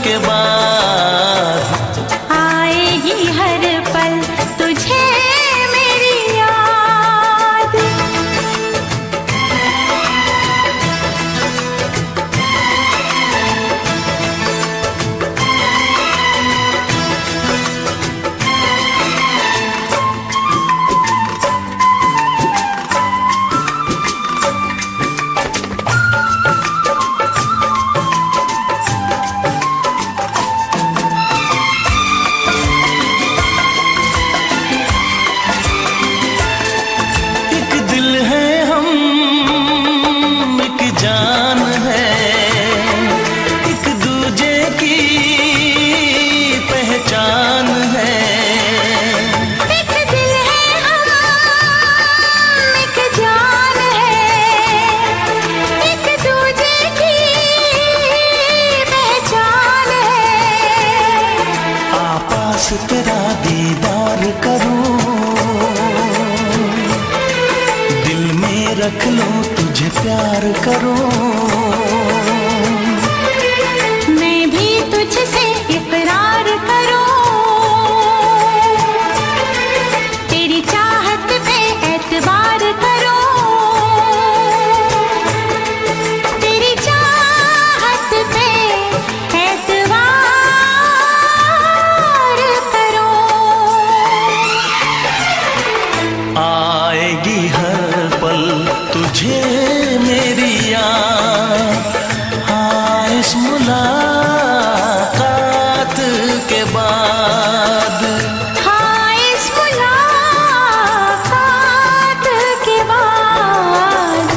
के बाद आएगी हर पल तुझे मेरी याद। एक दिल है हम, एक जान है, एक दूजे की पहचान है। एक दिल है हम, एक जान है, एक दूजे की पहचान है। आपास तेरा दीदार करूं, दिल में रख लूं तुझे प्यार करूं, मैं भी तुझसे इकरार करूं, तेरी चाहत पे एतबार करूं, तेरी चाहत पे एतबार करूं। आएगी हर पल तुझे मेरी याद। हाँ इस मुलाकात के बाद, हाँ इस मुलाकात के बाद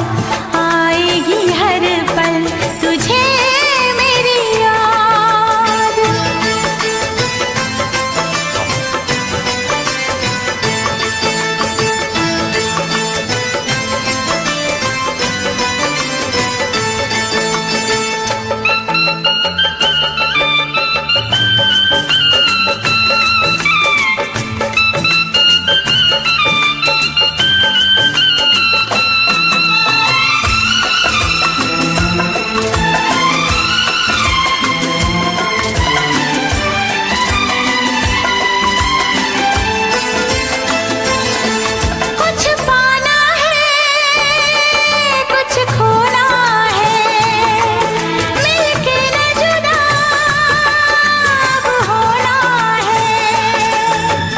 आएगी हर पल तुझे मेरी याद। कुछ पाना है, कुछ खोना है, मिलके न जुदा अब होना है।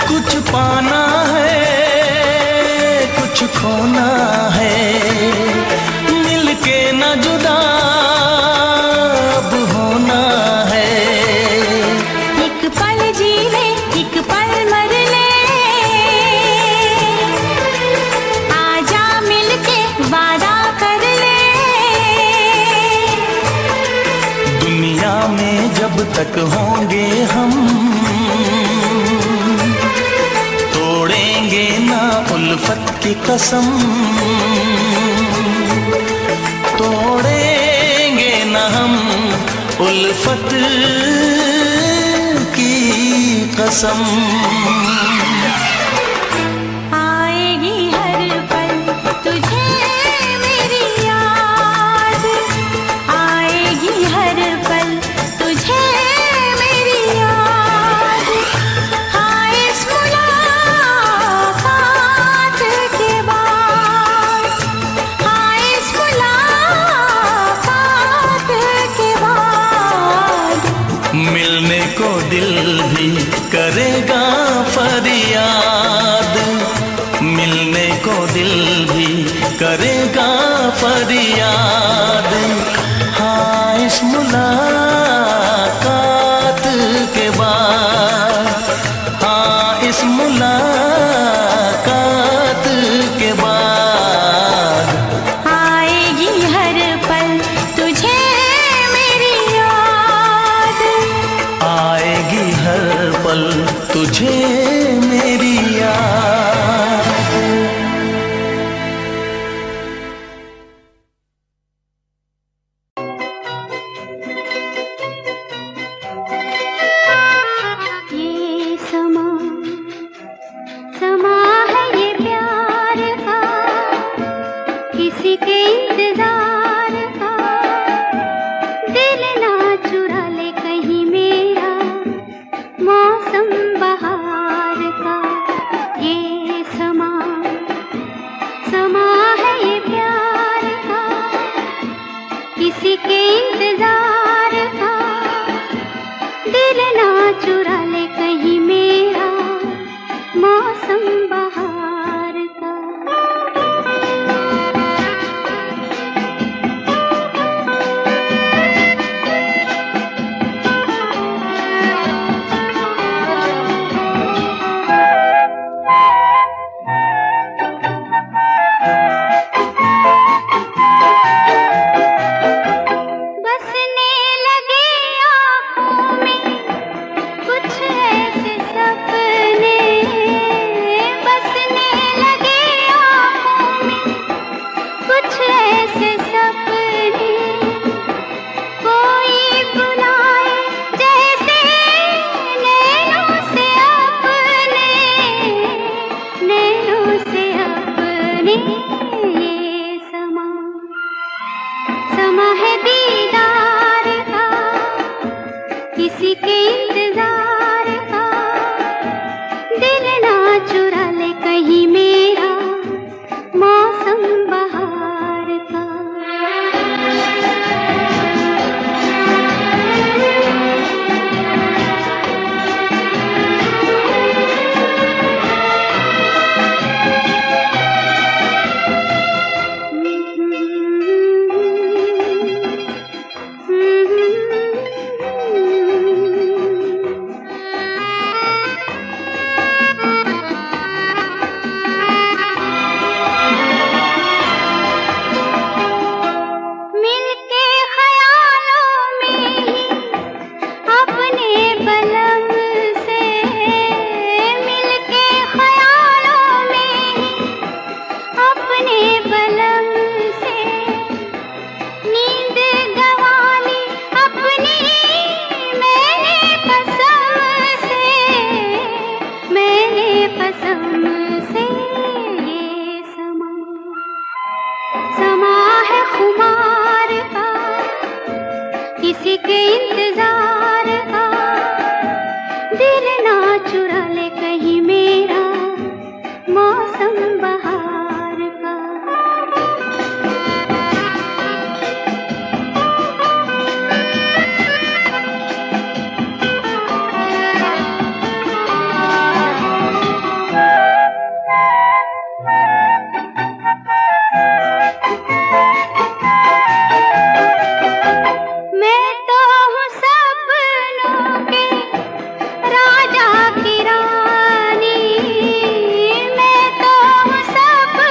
कुछ पाना है, कुछ खोना है, मिलके न जुदा अब होना है। एक पल जी ले, एक पल मर ले, आजा मिलके वादा कर ले। दुनिया में जब तक होंगे हम, तोड़ेंगे ना उल्फत की कसम, तोड़ेंगे ना हम उल्फत की कसम। आएगी हर पल तुझे मेरी याद, आएगी हर पल तुझे मेरी याद। हाँ इस मुलाकात के बाद, हाँ इस मुलाकात के बाद मिलने को दिल भी करेगा फरियाद, मिलने को दिल भी करेगा फरियाद। हाँ इस मुलाकात के बाद, हाँ इस मुलाकात के बाद आएगी हर पल तुझे मेरी याद, आएगी हर पल तुझे मेरी याद। ये समा समा है ये प्यार का, किसी के इंतजार का। दिल ना चुरा ले कहीं मेरा मौसम बहार का। ये समा समा है ये प्यार का, किसी के इंतजार का। दिल ना चुरा ले कहीं मेरा मौसम बहार का। बसने लगे आँखों में कुछ ऐसे सपने, बसने लगे आँखों में कुछ ऐसे सपने। कोई बुलाए जैसे नैनों से अपने, नैनों से अपने। ये समा समा है दीदार का, किसी के इंतजार का। दिल ना चुरा ले कहीं मेरा मौसम बहार का। मिलके ख्यालों में ही अपने बलम से, मिलके ख्यालों में ही अपने बलम से। नींद गंवाली अपनी मैंने कसम से, मैंने कसम से। ये समा समा है खुमार का, किसी के इंतजार का। दिल ना चुरा ले कहीं मेरा मौसम बहार का। मैं तो हूँ सपनों के राजा की रानी, मैं तो हूँ सपनों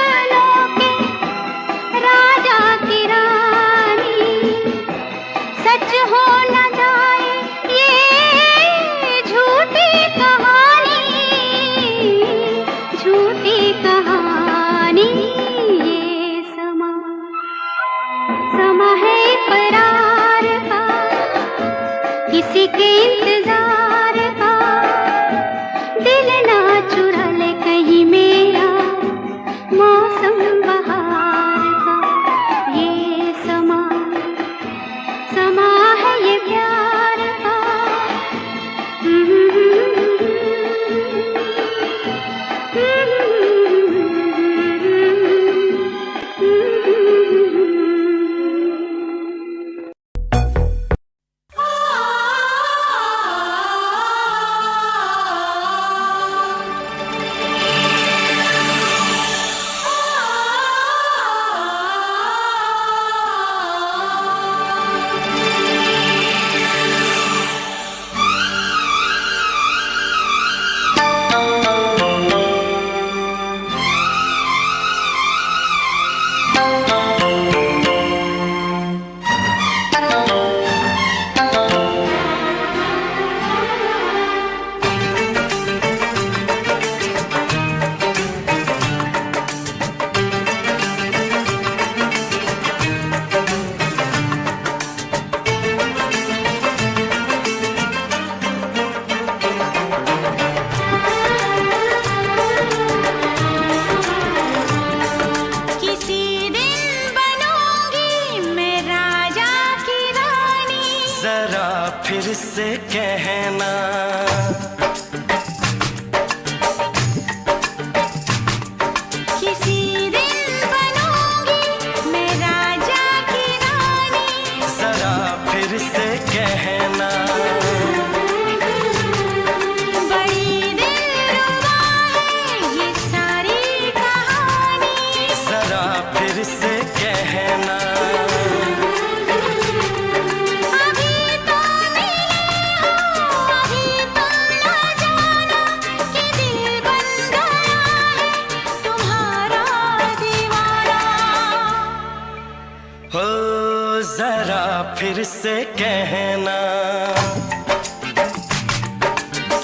से कहना।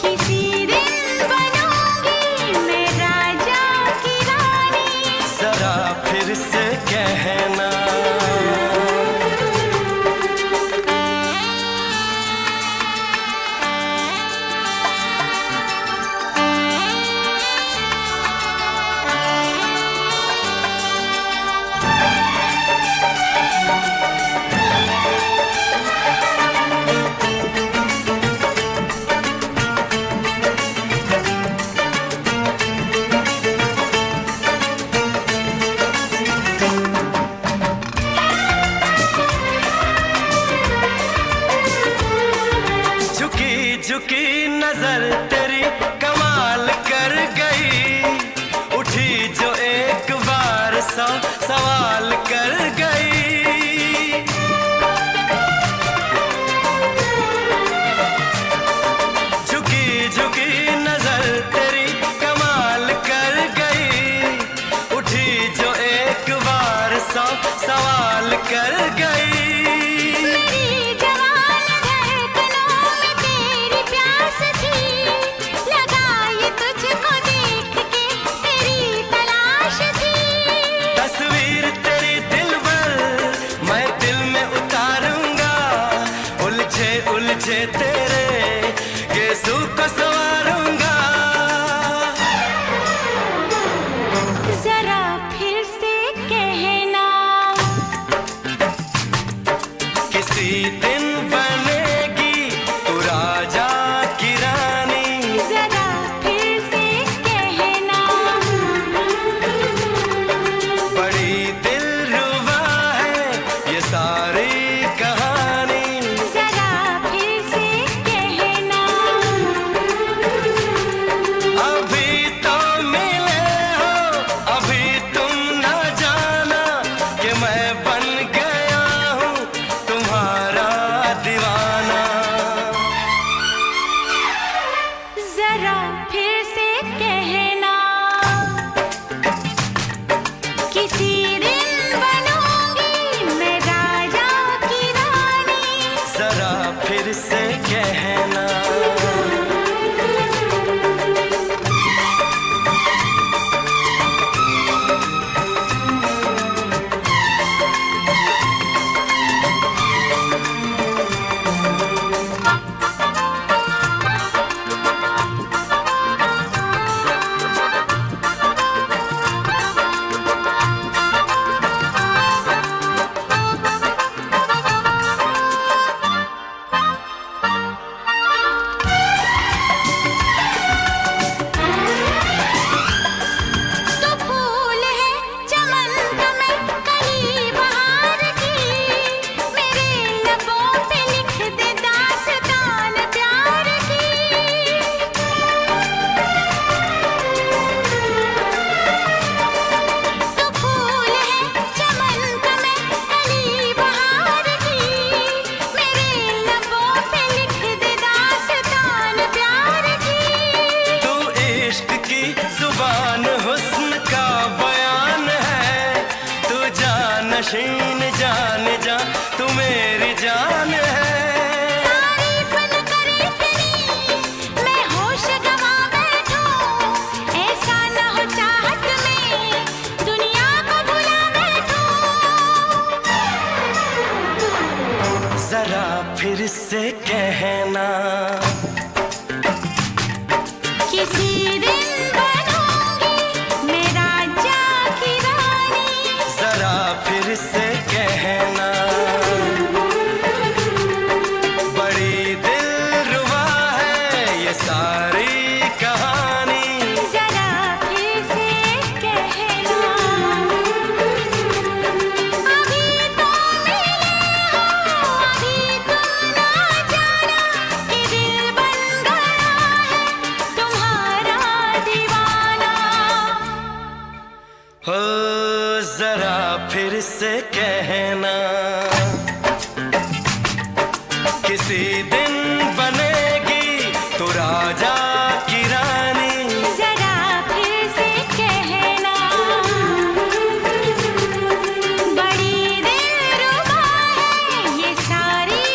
किसी दिन बनूंगी मैं राजा की रानी। जरा फिर से कहना। झुकी नजर तेरी कमाल कर गई, उठी जो एक बार 100 सवाल कर गई। झुकी झुकी नजर तेरी कमाल कर गई, उठी जो एक बार 100 सवाल कर गई। उलझे तेरे गेसू को संवारूंगा। जरा फिर से कहना। किसी दिन बनेगी तू राजा की रानी। जरा फिर से कहना। बड़ी दिलरुबा है ये सारी कहानी। जरा फिर से कहना। किसी दिन बनूंगी मैं राजा की रानी। जरा फिर से कहना। जुबान हुस्न का बयान है, तू जानशीन जान जा तू मेरी जान है। तारीफ न करे तेरी मैं होश गंवा बैठूं, ऐसा न हो चाहत में दुनिया को भुला बैठूं। जरा फिर से कहना। किसी दिन बनूंगी मैं राजा की रानी। जरा फिर से कहना। बड़ी दिलरुबा है ये सारी कहानी। जरा फिर से कहना। अभी तो मिले हो, अभी तुम ना जाना कि दिल बन गया है तुम्हारा दीवाना। हो जरा फिर से कहना। किसी दिन बनेगी तू राजा की रानी। जरा फिर से कहना। बड़ी दिलरुबा है ये सारी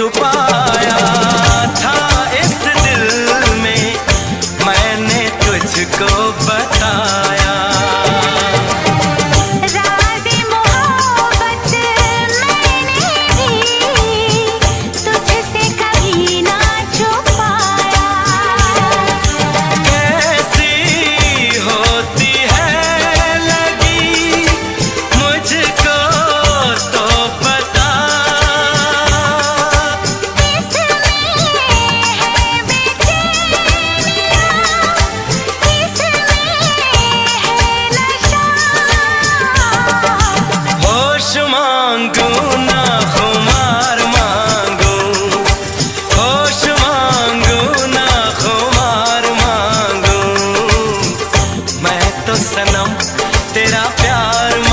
छुपाया था इस दिल में, मैंने तुझको बताया। सनम तेरा प्यार